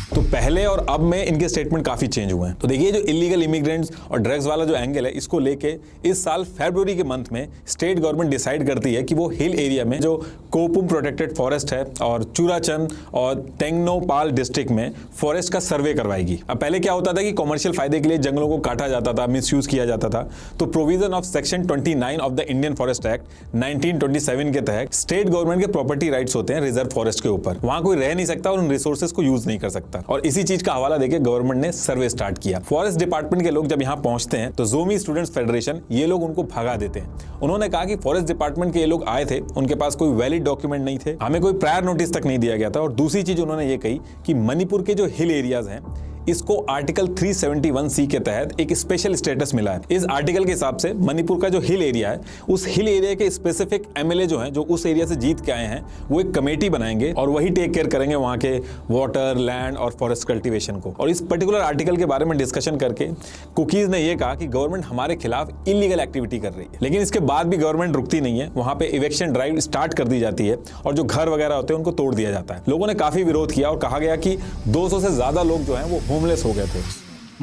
तो पहले और अब में इनके स्टेटमेंट काफी चेंज हुए हैं। तो देखिए जो इलीगल इमिग्रेंट्स और ड्रग्स वाला जो एंगल है, इसको लेके इस साल फरवरी के मंथ में स्टेट गवर्नमेंट डिसाइड करती है कि वो हिल एरिया में जो कोपुम प्रोटेक्टेड फॉरेस्ट है और चूराचंद और टेंगनोपाल डिस्ट्रिक्ट में फॉरेस्ट का सर्वे करवाएगी। अब पहले क्या होता था कि कॉमर्शियल फायदे के लिए जंगलों को काटा जाता था, मिसयूज किया जाता था। तो provision of section 29 of the Indian forest act 1927 के तहत स्टेट गवर्नमेंट के प्रॉपर्टी राइट्स होते हैं रिजर्व फॉरेस्ट के ऊपर। वहां कोई रह नहीं सकता और उन रिसोर्सेज को यूज नहीं कर सकता। और इसी चीज का हवाला देके गवर्नमेंट ने सर्वे स्टार्ट किया। फॉरेस्ट डिपार्टमेंट के लोग जब यहां पहुंचते हैं तो जोमी स्टूडेंट्स फेडरेशन ये लोग उनको भगा देते हैं। उन्होंने कहा कि फॉरेस्ट डिपार्टमेंट के ये लोग आए थे, उनके पास कोई वैलिड डॉक्यूमेंट नहीं थे, हमें कोई प्रायर नोटिस तक नहीं दिया गया था। और दूसरी चीज उन्होंने ये कही कि मणिपुर के जो हिल एरियाज हैं इसको आर्टिकल 371C के तहत एक स्पेशल स्टेटस मिला है। इस आर्टिकल के हिसाब से मणिपुर का जो हिल एरिया है, उस हिल एरिया के स्पेसिफिक एमएलए जो हैं, जो उस एरिया से जीत के आए हैं, वो एक कमेटी बनाएंगे और वही टेक केयर करेंगे वहां के वाटर, लैंड और फॉरेस्ट कल्टीवेशन को। और इस पर्टिकुलर आर्टिकल के बारे में डिस्कशन करके कुकीज ने यह कहा कि गवर्नमेंट हमारे खिलाफ इलीगल एक्टिविटी कर रही है। लेकिन इसके बाद भी गवर्नमेंट रुकती नहीं है, वहां पे इवेक्शन ड्राइव स्टार्ट कर दी जाती है और जो घर वगैरह होते हैं उनको तोड़ दिया जाता है। लोगों ने काफी विरोध किया और कहा गया कि 200 से ज्यादा लोग जो हैं वो होमलेस हो गए थे।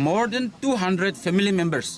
More than 200 family members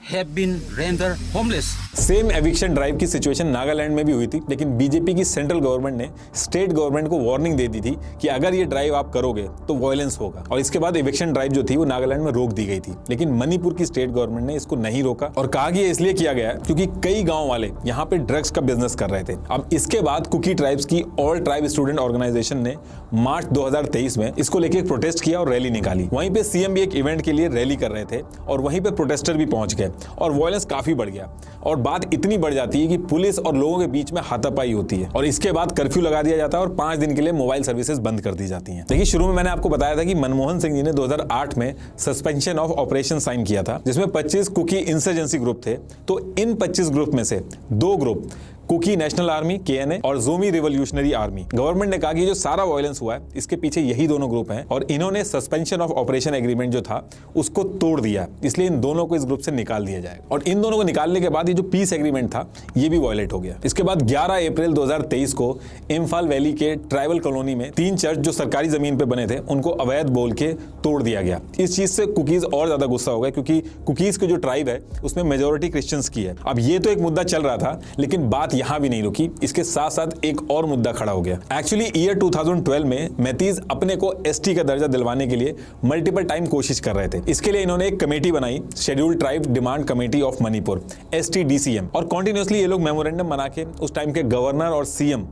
have been rendered homeless. Same eviction drive की सिचुएशन नागालैंड में भी हुई थी, लेकिन बीजेपी की सेंट्रल गवर्नमेंट ने स्टेट गवर्नमेंट को वार्निंग दे दी थी कि अगर ये ड्राइव आप करोगे तो वायलेंस होगा। और इसके बाद एविक्शन ड्राइव जो थी वो नागालैंड में रोक दी गई थी। लेकिन मणिपुर की स्टेट गवर्नमेंट ने इसको नहीं रोका और कहा कि ये इसलिए किया गया है क्योंकि कई गांव वाले यहाँ पे ड्रग्स का बिजनेस कर रहे थे। अब इसके बाद कुकी ट्राइब्स की ऑल ट्राइब स्टूडेंट ऑर्गेनाइजेशन ने मार्च 2023 में इसको लेकर एक प्रोटेस्ट किया और रैली निकाली। वहीं पे सीएम भी एक इवेंट के लिए रैली कर रहे थे और वहीं पे प्रोटेस्टर भी पहुंच गए और वायलेंस काफी बढ़ गया। और बात इतनी बढ़ जाती है कि पुलिस और लोगों के बीच में हाथापाई होती है और इसके बाद कर्फ्यू लगा दिया जाता है और 5 दिन के लिए मोबाइल सर्विसेज बंद कर दी जाती हैं। देखिए शुरू में मैंने आपको बताया था कि मनमोहन सिंह जी ने 2008 में सस्पेंशन ऑफ ऑपरेशन साइन किया था, जिसमें 25 कुकी इंसर्जेंसी ग्रुप थे। तो इन 25 ग्रुप में से 2 group Kuki national army KNA और जोमी रिवोल्यूशनरी आर्मी। गवर्नमेंट ने कहा कि जो सारा वायलेंस हुआ है इसके पीछे यही दोनों ग्रुप हैं और इन्होंने सस्पेंशन ऑफ ऑपरेशन एग्रीमेंट जो था उसको तोड़ दिया, इसलिए इन दोनों को इस ग्रुप से निकाल दिया जाएगा। और इन दोनों को निकालने के बाद ये जो पीस एग्रीमेंट था ये भी वायलेट हो गया। इसके बाद 11 अप्रैल 2023 को इम्फाल वैली के ट्राइबल कॉलोनी में 3 चर्च जो सरकारी जमीन पे बने थे उनको अवैध बोल के तोड़ दिया गया। इस चीज से कुकीज और ज्यादा गुस्सा हो गए क्योंकि कुकीज की जो ट्राइब है उसमें मेजोरिटी क्रिश्चियंस की है। अब ये तो एक मुद्दा चल रहा था, लेकिन बात यहां भी नहीं रुकी। इसके साथ साथ एक और मुद्दा खड़ा हो गया। एक्चुअली ईयर 2012 में मैतीज अपने को ST का दर्जा दिलवाने के लिए मल्टीपल टाइम कोशिश कर रहे थे। इसके लिए इन्होंने एक कमेटी बनाई, scheduled tribe demand committee of Manipur STDCM, और कॉन्टिन्यूसली ये लोग मेमोरेंडम बना के उस टाइम के गवर्नर और CM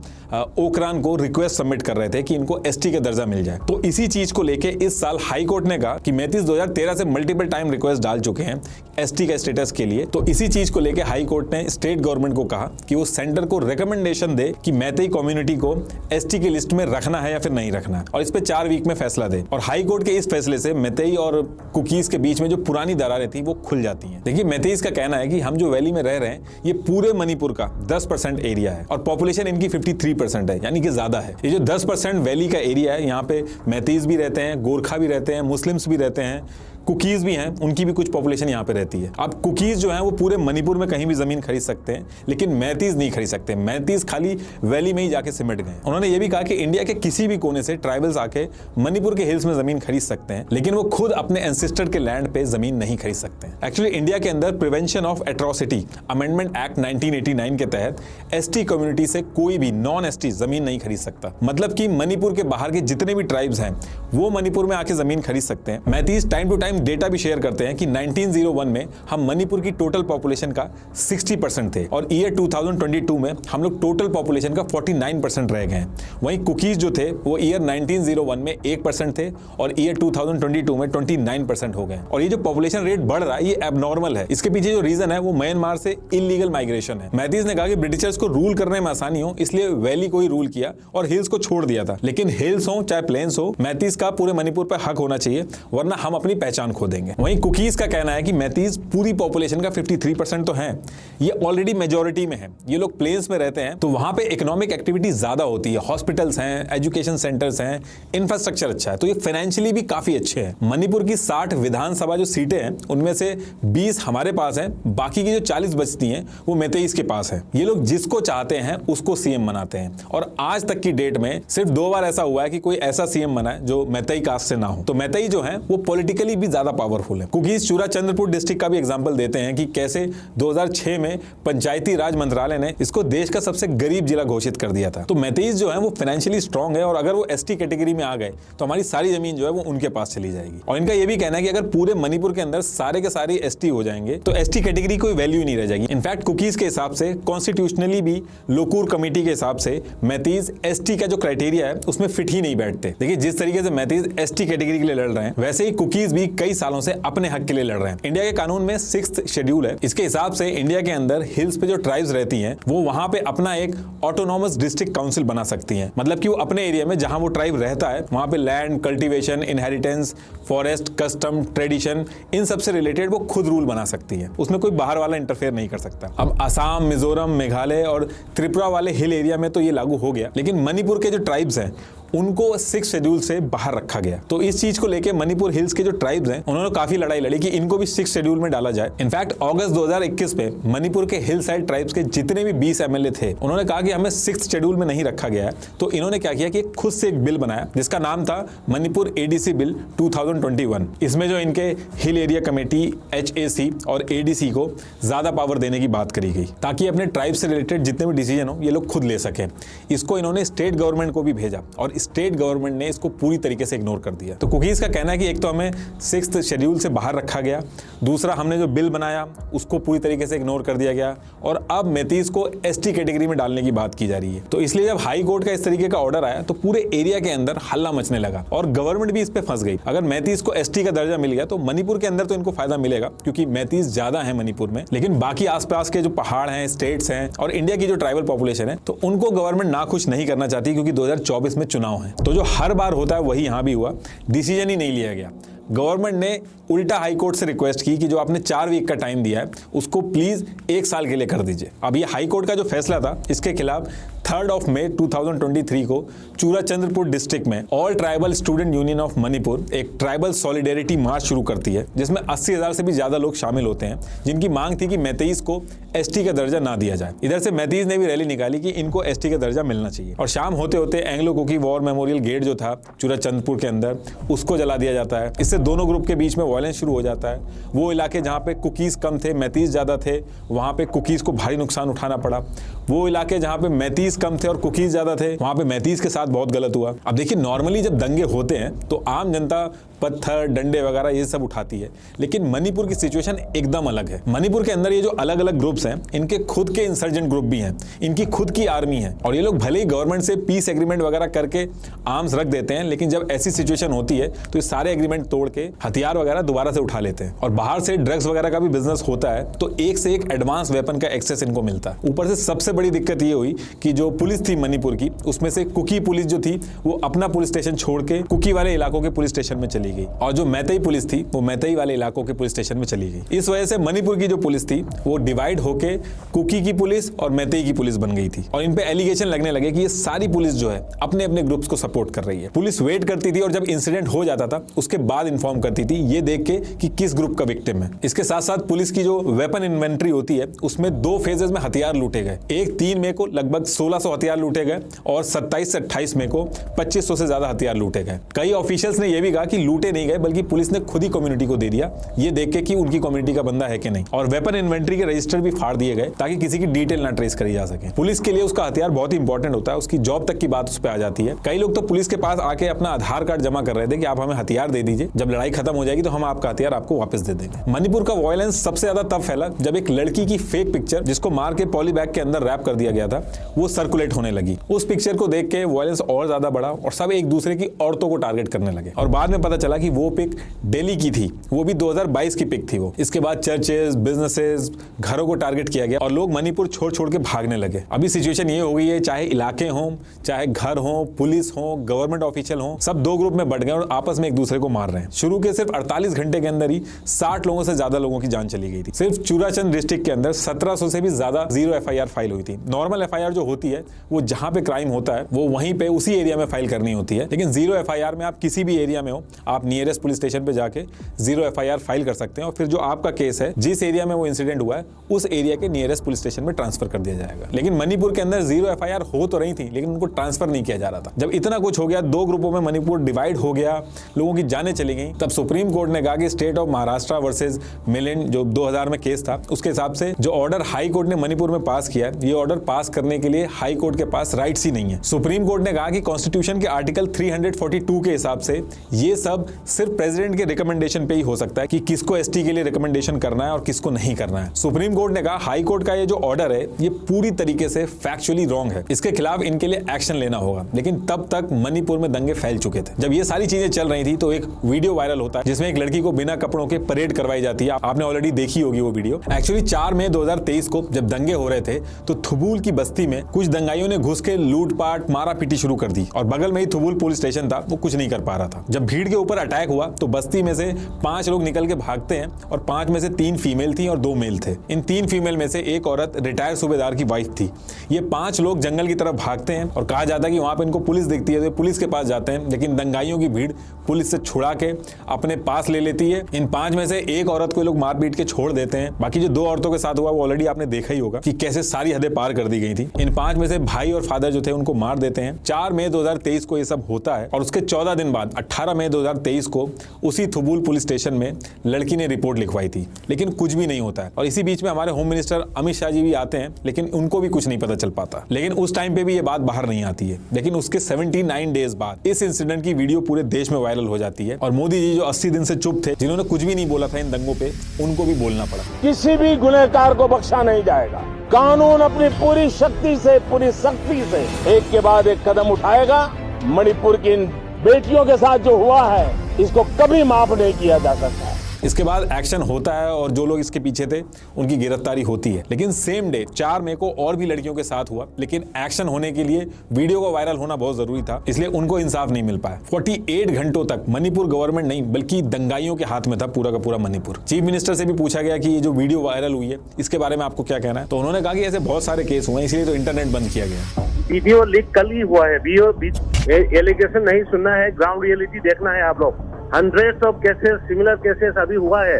ओकरान को रिक्वेस्ट सबमिट कर रहे थे कि इनको ST का दर्जा मिल जाए। तो इसी चीज को लेके इस साल हाई कोर्ट ने कहा कि मैतीज 2013 से मल्टीपल टाइम रिक्वेस्ट डाल चुके हैं ST का स्टेटस के लिए। तो इसी चीज को लेके हाई कोर्ट ने स्टेट गवर्नमेंट को कहा कि वो सेंटर को रिकमेंडेशन दे कि मैतेई कम्युनिटी को ST की लिस्ट में रखना है या फिर नहीं रखना है, और इस पे 4 वीक में फैसला दे। और हाई कोर्ट के इस फैसले से मैतेई और कुकीज के बीच में जो पुरानी दरारें थी वो खुल जाती हैं। देखिए मैतेईज का कहना है कि हम जो वैली में रह रहे हैं ये पूरे मणिपुर का 10% एरिया है और पॉपुलेशन इनकी 53% है, यानी कि ज्यादा है। ये जो 10% वैली का एरिया है यहाँ पे मैतेईज भी रहते हैं, गोरखा भी रहते हैं, मुस्लिम्स भी रहते हैं, कुकीज भी हैं, उनकी भी कुछ पॉपुलेशन यहाँ पे रहती है। अब कुकीज जो हैं वो पूरे मणिपुर में कहीं भी जमीन खरीद सकते हैं, लेकिन मैतीज नहीं खरीद सकते। मैतीज खाली वैली में ही जाके सिमट गए। उन्होंने ये भी कहा कि इंडिया के किसी भी कोने से ट्राइबल्स आके मणिपुर के हिल्स में जमीन खरीद सकते हैं, लेकिन वो खुद अपने एंसेस्टर के लैंड पे जमीन नहीं खरीद सकते हैं। एक्चुअली इंडिया के अंदर prevention of atrocity amendment act 1989 के तहत ST कम्युनिटी से कोई भी नॉन ST जमीन नहीं खरीद सकता। मतलब कि मणिपुर के बाहर के जितने भी ट्राइब्स हैं वो मणिपुर में आके जमीन खरीद सकते हैं। मैतीज टाइम टू टाइम डेटा भी शेयर करते हैं कि 1901 में हम मणिपुर की टोटल पॉपुलेशन का 60% थे और ईयर 2022 में हम लोग टोटल पॉपुलेशन का 49% रह गए हैं। वहीं कुकीज जो थे वो ईयर 1901 में 1% थे और ईयर 2022 में 29% हो गए। और ये जो पॉपुलेशन रेट बढ़ रहा है ये एबनॉर्मल है। इसके पीछे जो रीजन है वो म्यांमार से इलीगल माइग्रेशन है। मैतीज ने कहा कि ब्रिटिशर्स को रूल करने में आसानी हो इसलिए वैली को ही रूल किया और हिल्स को छोड़ दिया था। लेकिन हिल्स हो चाहे प्लेन्स हो, मैतीज का पूरे मणिपुर पर हक होना चाहिए, वरना हम अपनी पहचान पहचान खो देंगे। वहीं कुकीज का कहना है कि मैतीज पूरी पॉपुलेशन का 53% तो हैं, ये ऑलरेडी मेजोरिटी में है। ये लोग प्लेन्स में रहते हैं तो वहां पे इकोनॉमिक एक्टिविटी ज्यादा होती है, हॉस्पिटल्स हैं, एजुकेशन सेंटर्स हैं, इंफ्रास्ट्रक्चर अच्छा है, तो ये फाइनेंशियली भी काफी अच्छे हैं। मणिपुर की 60 विधानसभा जो सीटें हैं उनमें से 20 हमारे पास हैं, बाकी की जो 40 बचती हैं वो मैतेईस के पास है। ये लोग जिसको चाहते हैं उसको सीएम बनाते हैं और आज तक की डेट में सिर्फ 2 बार ऐसा हुआ है कि कोई ऐसा सीएम बना है जो मैतेई कास्ट से ना हो। तो मैतेई जो है वो पॉलिटिकली भी ज्यादा पावरफुल है। कुकीज चूराचंद्रपुर डिस्ट्रिक्ट का भी एग्जांपल देते हैं कि कैसे 2006 में पंचायती राज मंत्रालय ने इसको देश का सबसे गरीब जिला घोषित कर दिया था। तो मैतेईस जो है वो फाइनेंशियली स्ट्रांग है और अगर वो एसटी कैटेगरी में आ गए तो हमारी सारी जमीन जो है वो उनके पास चली जाएगी। और इनका ये भी कहना है कि अगर पूरे मणिपुर के अंदर सारे के सारे एसटी हो जाएंगे तो एसटी कैटेगरी कोई वैल्यू ही नहीं रह जाएगी। इनफैक्ट कुकीज के हिसाब से कॉन्स्टिट्यूशनली भी लोकूर कमेटी के हिसाब से मैतीज एसटी का जो क्राइटेरिया है उसमें फिट ही नहीं बैठते। देखिए जिस तरीके से मैतीज एसटी कैटेगरी के लिए लड़ रहे हैं वैसे ही कुकीज भी कई सालों से अपने हक के लिए लड़ रहे हैं। इंडिया के कानून में 6th शेड्यूल है, इसके हिसाब से इंडिया के अंदर हिल्स पे जो ट्राइब्स रहती हैं वो वहां पे अपना एक ऑटोनॉमस डिस्ट्रिक्ट काउंसिल बना सकती हैं। मतलब कि वो अपने एरिया में जहां वो ट्राइब रहता है वहां पे land, cultivation, inheritance, forest, custom, tradition, इन सब से रिलेटेड वो खुद रूल बना सकती है, उसमें कोई बाहर वाला इंटरफेयर नहीं कर सकता। अब असम, मिजोरम, मेघालय और त्रिपुरा वाले हिल एरिया में तो ये लागू हो गया, लेकिन मणिपुर के जो ट्राइब्स हैं उनको 6th शेड्यूल से बाहर रखा गया। तो इस चीज को लेके मणिपुर हिल्स के जो ट्राइब्स हैं उन्होंने काफी लड़ाई लड़ी कि इनको भी 6th शेड्यूल में डाला जाए। इनफैक्ट अगस्त 2021 में मणिपुर के हिल साइड ट्राइब्स के जितने भी 20 एमएलए थे उन्होंने कहा कि हमें 6th शेड्यूल में नहीं रखा गया है। तो इन्होंने क्या किया कि खुद से एक बिल बनाया जिसका नाम था मणिपुर एडीसी बिल 2021। इसमें जो इनके हिल एरिया कमेटी, HAC और ADC को ज्यादा पावर देने की बात करी गई ताकि अपने ट्राइब से रिलेटेड जितने भी डिसीजन हो ये लोग खुद ले सकें। इसको इन्होंने स्टेट गवर्नमेंट को भी भेजा और स्टेट गवर्नमेंट ने इसको पूरी तरीके से इग्नोर कर दिया। तो कुकीज का कहना है कि एक तो हमें 6th शेड्यूल से बाहर रखा गया, दूसरा हमने जो बिल बनाया उसको पूरी तरीके से इग्नोर कर दिया गया और अब मैतीज को एसटी कैटेगरी में डालने की बात की जा रही है। तो इसलिए जब हाई कोर्ट का इस तरीके का ऑर्डर आया तो पूरे एरिया के अंदर हल्ला मचने लगा और गवर्नमेंट भी इस पे फंस गई। अगर मैतीज को एसटी का दर्जा मिल गया तो मणिपुर के अंदर तो इनको फायदा मिलेगा क्योंकि मैतीज ज्यादा है मणिपुर में, लेकिन बाकी आसपास के जो पहाड़ हैं, स्टेट्स हैं और इंडिया की जो ट्राइबल पॉपुलेशन है तो उनको गवर्नमेंट नाखुश नहीं करना चाहती क्योंकि 2024 में चुनाव है। तो जो हर बार होता है वही यहां भी हुआ, डिसीजन ही नहीं लिया गया। गवर्नमेंट ने उल्टा हाई कोर्ट से रिक्वेस्ट की कि जो आपने 4 वीक का टाइम दिया है उसको प्लीज 1 साल के लिए कर दीजिए। अब ये हाई कोर्ट का जो फैसला था इसके खिलाफ 3 मई 2023 को चूराचंद्रपुर डिस्ट्रिक्ट में all tribal student union of Manipur एक ट्राइबल सॉलिडेरिटी मार्च शुरू करती है जिसमें 80,000 से भी ज्यादा लोग शामिल होते हैं जिनकी मांग थी कि मैतेईस को एसटी का दर्जा ना दिया जाए। इधर से मैतेईस ने भी रैली निकाली कि इनको एसटी का दर्जा मिलना चाहिए और शाम होते होते Anglo Kuki war memorial gate जो था चूराचंद्रपुर के अंदर उसको जला दिया जाता है। इससे दोनों ग्रुप के बीच में वायलेंस शुरू हो जाता है। वो इलाके जहाँ पे कुकीज कम थे, मैतीस ज्यादा थे, वहां पे कुकीज को भारी नुकसान उठाना पड़ा। वो इलाके जहाँ पे मैतीस कम थे और कुकीज ज्यादा थे वहां पे मैतीस के साथ बहुत गलत हुआ। अब देखिए नॉर्मली जब दंगे होते हैं तो आम जनता पत्थर, डंडे वगैरह ये सब उठाती है, लेकिन मणिपुर की सिचुएशन एकदम अलग है। मणिपुर के अंदर ये जो अलग अलग ग्रुप्स हैं इनके खुद के इंसर्जेंट ग्रुप भी हैं, इनकी खुद की आर्मी है और ये लोग भले ही गवर्नमेंट से पीस एग्रीमेंट वगैरह करके आर्म्स रख देते हैं, लेकिन जब ऐसी सिचुएशन होती है तो ये सारे एग्रीमेंट तोड़ के हथियार वगैरह दोबारा से उठा लेते हैं और बाहर से ड्रग्स वगैरह का भी बिजनेस होता है तो एक से एक एडवांस वेपन का एक्सेस इनको मिलता है। ऊपर से सबसे बड़ी दिक्कत ये हुई कि जो पुलिस थी मणिपुर की उसमें से कुकी पुलिस जो थी वो अपना पुलिस स्टेशन छोड़ के कुकी वाले इलाकों के पुलिस स्टेशन में चली गई और जो मैतेई पुलिस थी वो मैतेई वाले इलाकों के पुलिस स्टेशन में चली गई। इस वजह से मणिपुर की जो पुलिस थी वो डिवाइड होके कुकी की पुलिस और मैतेई की पुलिस बन गई थी और इन पे एलिगेशन लगने लगे कि ये सारी पुलिस जो है अपने अपने ग्रुप्स को सपोर्ट कर रही है। पुलिस वेट करती थी और जब इंसिडेंट हो जाता था उसके बाद इन्फॉर्म करती थी ये देख के कि किस ग्रुप का विक्टिम है। इसके साथ साथ पुलिस की जो वेपन इन्वेंट्री होती है उसमें 2 फेजेस में हथियार लूटे गए। एक 3 मई को लगभग 1600 हथियार लूटे गए और 27 से 28 मई को 2500 से ज्यादा हथियार लूटे गए। कई ऑफिशियल्स ने यह भी कहा कि लूटे नहीं गए बल्कि पुलिस ने खुद ही कम्युनिटी को दे दिया, ये देख के कि उनकी कम्युनिटी का बंदा है कि नहीं। और वेपन इन्वेंट्री के रजिस्टर भी फाड़ दिए गए ताकि किसी की डिटेल ना ट्रेस करी जा सके। पुलिस के लिए उसका हथियार बहुत ही इंपॉर्टेंट होता है, उसकी जॉब तक की बात उस पर आ जाती है। कई लोग तो पुलिस के पास आके अपना आधार कार्ड जमा कर रहे थे कि आप हमें हथियार दे दीजिए, जब लड़ाई खत्म हो जाएगी तो हम आपका हथियार आपको वापस दे देंगे। मणिपुर का वायलेंस सबसे ज्यादा तब फैला जब एक लड़की की फेक पिक्चर जिसको मार के पॉली बैग के अंदर रैप कर दिया गया था वो सर्कुलेट होने लगी। उस पिक्चर को देख के वायलेंस और ज्यादा बढ़ा और सब एक दूसरे की औरतों को टारगेट करने लगे और बाद में पता चला कि वो पिक दिल्ली की थी, वो भी 2022 की पिक थी वो। इसके बाद चर्चेस, बिजनेसेस, घरों को टारगेट किया गया और लोग मणिपुर छोड़ छोड़ के भागने लगे। अभी सिचुएशन ये हो गई है, चाहे इलाके हों, चाहे घर हो, पुलिस हो, गवर्नमेंट ऑफिशियल हो, सब दो ग्रुप में बढ़ गए और आपस में एक दूसरे को मार रहे हैं। शुरू के सिर्फ 48 घंटे के अंदर ही 60 लोगों से ज्यादा लोगों की जान चली गई थी। सिर्फ चूराचंद डिस्ट्रिक्ट के अंदर 1700 से भी ज्यादा जीरो FIR फाइल हुई थी। नॉर्मल FIR जो होती है वो जहां पे क्राइम होता है वो वहीं पे उसी एरिया में फाइल करनी होती है, लेकिन जीरो FIR में आप किसी भी एरिया में हो, आप नियरेस्ट पुलिस स्टेशन पे जाके जीरो FIR फाइल कर सकते हैं और फिर जो आपका केस है, जिस एरिया में वो इंसिडेंट हुआ है, उस एरिया के नियरेस्ट पुलिस स्टेशन में ट्रांसफर कर दिया जाएगा। लेकिन मणिपुर के अंदर जीरो FIR हो तो रही थी, लेकिन उनको ट्रांसफर नहीं किया जा रहा था। जब इतना कुछ हो गया, दो ग्रुपों में मणिपुर डिवाइड हो गया, लोगों की जानें चली गई, तब सुप्रीम कोर्ट ने कहा कि state of Maharashtra versus Milind जो 2000 में केस था, उसके हिसाब से जो ऑर्डर हाई कोर्ट ने मणिपुर में पास किया है, ये ऑर्डर पास करने के लिए हाई कोर्ट के पास राइट्स ही नहीं है। सुप्रीम कोर्ट ने कहा कि कॉन्स्टिट्यूशन के आर्टिकल 342 के हिसाब से ये सब सिर्फ प्रेसिडेंट के रिकमेंडेशन पे ही हो सकता है कि किसको ST के लिए रिकमेंडेशन करना है और किसको नहीं करना है। सुप्रीम कोर्ट ने कहा हाई कोर्ट का ये जो ऑर्डर है ये पूरी तरीके से फैक्चुअली रॉन्ग है, इसके खिलाफ इनके लिए एक्शन लेना होगा। लेकिन तब तक मणिपुर में दंगे फैल चुके थे। जब ये सारी चीजें चल रही थी तो एक वीडियो वायरल होता है जिसमें एक लड़की को बिना कपड़ों के परेड करवाई जाती है। आपने ऑलरेडी देखी होगी वो वीडियो। एक्चुअली 4 मई 2023 को जब दंगे हो रहे थे तो थुबुल की बस्ती में कुछ दंगाइयों ने घुस के लूटपाट, मारा पीटी शुरू कर दी और बगल में ही थुबुल पुलिस स्टेशन था, वो कुछ नहीं कर पा रहा था। जब भीड़ के ऊपर अटैक हुआ तो बस्ती में से 5 लोग निकल के भागते हैं और 5 में से 3 फीमेल थी और 2 मेल थे। इन 3 फीमेल में से एक औरत रिटायर्ड सूबेदार की वाइफ थी। ये 5 लोग जंगल की तरफ भागते हैं और कहा जाता है कि वहां पे इनको पुलिस दिखती है तो पुलिस के पास जाते हैं, लेकिन दंगाइयों की भीड़ पुलिस से छुड़ा के अपने पास ले लेती है। इन 5 में से एक औरत को लोग मार पीट के छोड़ देते हैं। बाकी जो 2 औरतों के साथ हुआ वो ऑलरेडी आपने देखा ही होगा कि कैसे सारी हदें पार कर दी गई थी। इन 5 में से भाई और फादर जो थे उनको मार देते हैं। 4 मई 2023 को ये सब होता है और उसके 14 दिन बाद 18 मई 2023 को उसी थुबुल पुलिस स्टेशन में लड़की ने रिपोर्ट लिखवाई थी, लेकिन कुछ भी नहीं होता है। और इसी बीच में हमारे होम मिनिस्टर अमित शाह जी भी आते हैं, लेकिन उनको भी कुछ नहीं पता चल पाता। लेकिन उस टाइम पे भी ये बात बाहर नहीं आती है। लेकिन उसके 79 डेज बाद इस इंसिडेंट की वीडियो पूरे देश में वायरल हो जाती है और मोदी जी जो 80 दिन से चुप थे, जिन्होंने कुछ भी नहीं बोला था इन दंगों पे, उनको भी बोलना पड़ा। किसी भी गुनहगार को बख्शा नहीं जाएगा। कानून अपनी पूरी शक्ति से, पूरी सख्ती से एक के बाद एक कदम उठाएगा। मणिपुर की इन बेटियों के साथ जो हुआ है इसको कभी माफ नहीं किया जा सकता। इसके बाद एक्शन होता है और जो लोग इसके पीछे थे उनकी गिरफ्तारी होती है। लेकिन सेम डे 4 मई को और भी लड़कियों के साथ हुआ, लेकिन एक्शन होने के लिए वीडियो का वायरल होना बहुत जरूरी था, इसलिए उनको इंसाफ नहीं मिल पाया। 48 घंटों तक मणिपुर गवर्नमेंट नहीं बल्कि दंगाइयों के हाथ में था पूरा का पूरा मणिपुर। चीफ मिनिस्टर से भी पूछा गया कि ये जो वीडियो वायरल हुई है इसके बारे में आपको क्या कहना है, तो उन्होंने कहा कि ऐसे बहुत सारे केस हुए हैं इसलिए तो इंटरनेट बंद किया गया। वीडियो लीक कल ही हुआ है, एलिगेशन नहीं सुनना है, ग्राउंड रियलिटी देखना है आप लोग। Hundreds of cases, similar cases अभी हुआ है,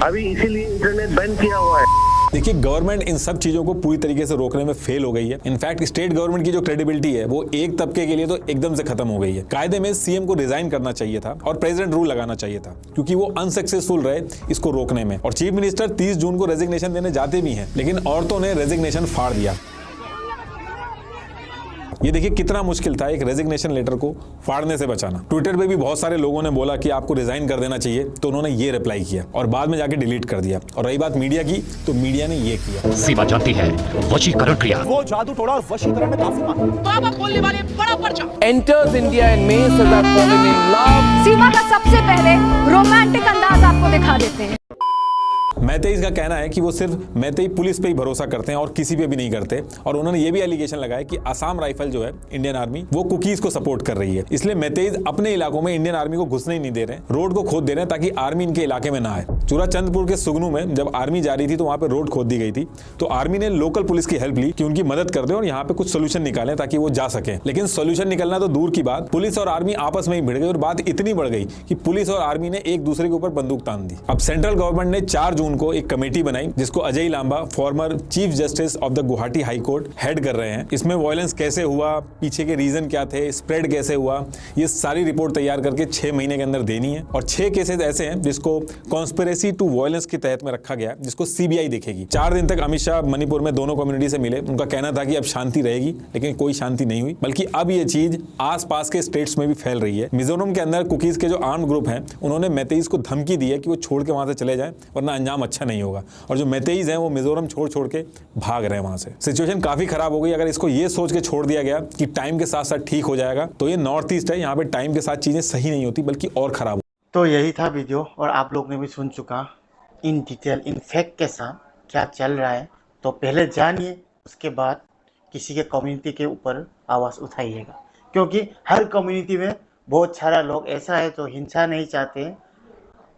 अभी इसीलिए इंटरनेट बैन किया हुआ है। देखिए गवर्नमेंट इन सब चीजों को पूरी तरीके से रोकने में फेल हो गई है। इनफैक्ट स्टेट गवर्नमेंट की जो क्रेडिबिलिटी है वो एक तबके के लिए तो एकदम से खत्म हो गई है। कायदे में सीएम को रिजाइन करना चाहिए था और प्रेसिडेंट रूल लगाना चाहिए था, क्योंकि वो अनसक्सेसफुल रहे इसको रोकने में। और चीफ मिनिस्टर 30 जून को रेजिग्नेशन देने जाते भी हैं, लेकिन औरतों ने रेजिग्नेशन फाड़ दिया। ये देखिए कितना मुश्किल था एक रेजिग्नेशन लेटर को फाड़ने से बचाना। ट्विटर पे भी बहुत सारे लोगों ने बोला कि आपको रिजाइन कर देना चाहिए, तो उन्होंने ये रिप्लाई किया और बाद में जाके डिलीट कर दिया। और रही बात मीडिया की, तो मीडिया ने ये किया। सीमा जानती है वशीकरण क्रिया, वो जादू टोड़ा और वशीकरण में काफी माहिर। बाबा बोलने वाले बड़ा पर्चा। Enters India and May says I've fallen in love. सीमा का सबसे पहले रोमांटिक अंदाज आपको दिखा देते हैं। मैतेईज का कहना है कि वो सिर्फ मैतेई पुलिस पे ही भरोसा करते हैं और किसी पे भी नहीं करते। और उन्होंने ये भी एलिगेशन लगाया कि असम राइफल जो है इंडियन आर्मी, वो कुकीज को सपोर्ट कर रही है, इसलिए मैतेईज अपने इलाकों में इंडियन आर्मी को घुसने ही नहीं दे रहे हैं, रोड को खोद दे रहे हैं ताकि आर्मी इनके इलाके में ना आए। चूराचंदपुर के सुगनू में जब आर्मी जा रही थी तो वहां पे रोड खोद दी गई थी, तो आर्मी ने लोकल पुलिस की हेल्प ली कि उनकी मदद कर दे और यहाँ पे कुछ सोल्यूशन निकालें ताकि वो जा सके। लेकिन सोल्यूशन निकलना तो दूर की बात, पुलिस और आर्मी आपस में ही भिड़ गई और बात इतनी बढ़ गई कि पुलिस और आर्मी ने एक दूसरे के ऊपर बंदूक तान दी। अब सेंट्रल गवर्नमेंट ने 4 जून को एक कमेटी बनाई जिसको Ajay Lamba, former chief justice of the Guwahati high court, head कर रहे हैं। इसमें वायलेंस कैसे हुआ, पीछे के रीजन क्या थे, स्प्रेड कैसे हुआ, ये सारी रिपोर्ट तैयार करके 6 महीने के अंदर देनी है। और 6 केसेस ऐसे हैं जिसको कॉन्स्पिरेसी टू वायलेंस के तहत में रखा गया, जिसको सीबीआई देखेगी। 4 दिन तक अमित शाह मणिपुर में दोनों कम्युनिटी से मिले, उनका कहना था कि अब शांति रहेगी, लेकिन कोई शांति नहीं हुई, बल्कि अब ये चीज आसपास के स्टेट्स में भी फैल रही है। मिजोरम के अंदर कुकीज के जो आर्म्ड ग्रुप हैं, उन्होंने मैतेईज को धमकी दी है कि वो छोड़ के वहां से चले जाएं, वरना अंजाम अच्छा नहीं होगा। और जो मैतेईज हैं वो मिजोरम छोड़ के भाग रहे हैं वहां से। सिचुएशन काफी खराब हो गई। अगर इसको ये सोच के छोड़ दिया गया कि टाइम के साथ साथ ठीक हो जाएगा, तो ये नॉर्थ ईस्ट है, यहाँ पे टाइम के साथ चीजें सही नहीं होती बल्कि और खराब। तो यही था वीडियो, और आप लोग ने भी सुन चुका इन डिटेल इन फैक्ट के साथ क्या चल रहा है। तो पहले जानिए, उसके बाद किसी के कम्युनिटी के ऊपर आवाज़ उठाइएगा, क्योंकि हर कम्युनिटी में बहुत सारा लोग ऐसा है जो हिंसा नहीं चाहते,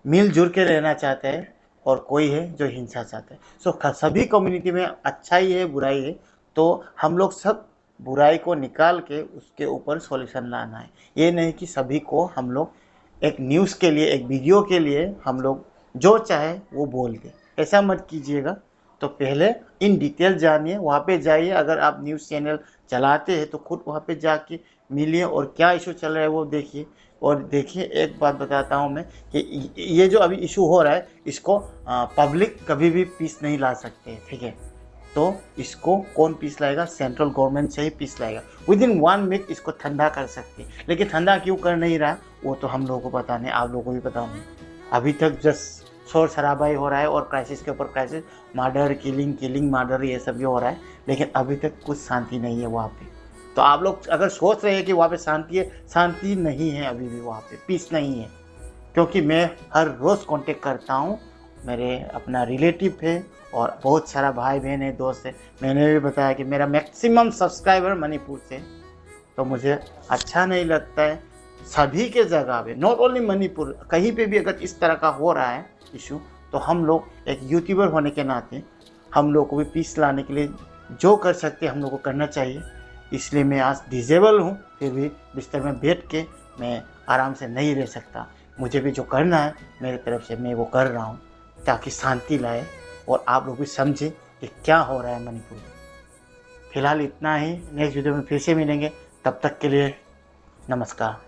मिलजुल के रहना चाहते हैं, और कोई है जो हिंसा चाहते हैं। सो सभी कम्युनिटी में अच्छाई है, बुराई है, तो हम लोग सब बुराई को निकाल के उसके ऊपर सॉल्यूशन लाना है। ये नहीं कि सभी को हम लोग एक न्यूज़ के लिए, एक वीडियो के लिए हम लोग जो चाहे वो बोल दें, ऐसा मत कीजिएगा। तो पहले इन डिटेल जानिए, वहाँ पे जाइए। अगर आप न्यूज़ चैनल चलाते हैं तो खुद वहाँ पे जाके मिलिए और क्या इशू चल रहा है वो देखिए। और देखिए, एक बात बताता हूँ मैं कि ये जो अभी इशू हो रहा है, इसको पब्लिक कभी भी पीस नहीं ला सकते, ठीक है। तो इसको कौन पीस लाएगा? सेंट्रल गवर्नमेंट से ही पीस लाएगा। विदिन 1 वीक इसको ठंडा कर सकते हैं, लेकिन ठंडा क्यों कर नहीं रहा वो तो हम लोगों को पता नहीं, आप लोगों को भी पता नहीं। अभी तक जस्ट शोर शराबा ही हो रहा है, और क्राइसिस के ऊपर क्राइसिस, मर्डर, किलिंग मर्डर, ये सब भी हो रहा है, लेकिन अभी तक कुछ शांति नहीं है वहाँ पे। तो आप लोग अगर सोच रहे हैं कि वहाँ पे शांति है, शांति नहीं है, अभी भी वहाँ पे पीस नहीं है। क्योंकि मैं हर रोज़ कांटेक्ट करता हूँ, मेरे अपना रिलेटिव है और बहुत सारा भाई बहन है, दोस्त है। मैंने भी बताया कि मेरा मैक्सिमम सब्सक्राइबर मणिपुर से, तो मुझे अच्छा नहीं लगता है सभी के जगह पे, नॉट ओनली मणिपुर, कहीं पे भी अगर इस तरह का हो रहा है इशू, तो हम लोग एक यूट्यूबर होने के नाते हम लोग को भी पीस लाने के लिए जो कर सकते हम लोग को करना चाहिए। इसलिए मैं आज डिजेबल हूँ, फिर भी बिस्तर में बैठ के मैं आराम से नहीं रह सकता। मुझे भी जो करना है मेरी तरफ से मैं वो कर रहा हूँ, ताकि शांति लाए और आप लोग भी समझें कि क्या हो रहा है मणिपुर में। फिलहाल इतना ही, नेक्स्ट वीडियो में फिर से मिलेंगे, तब तक के लिए नमस्कार।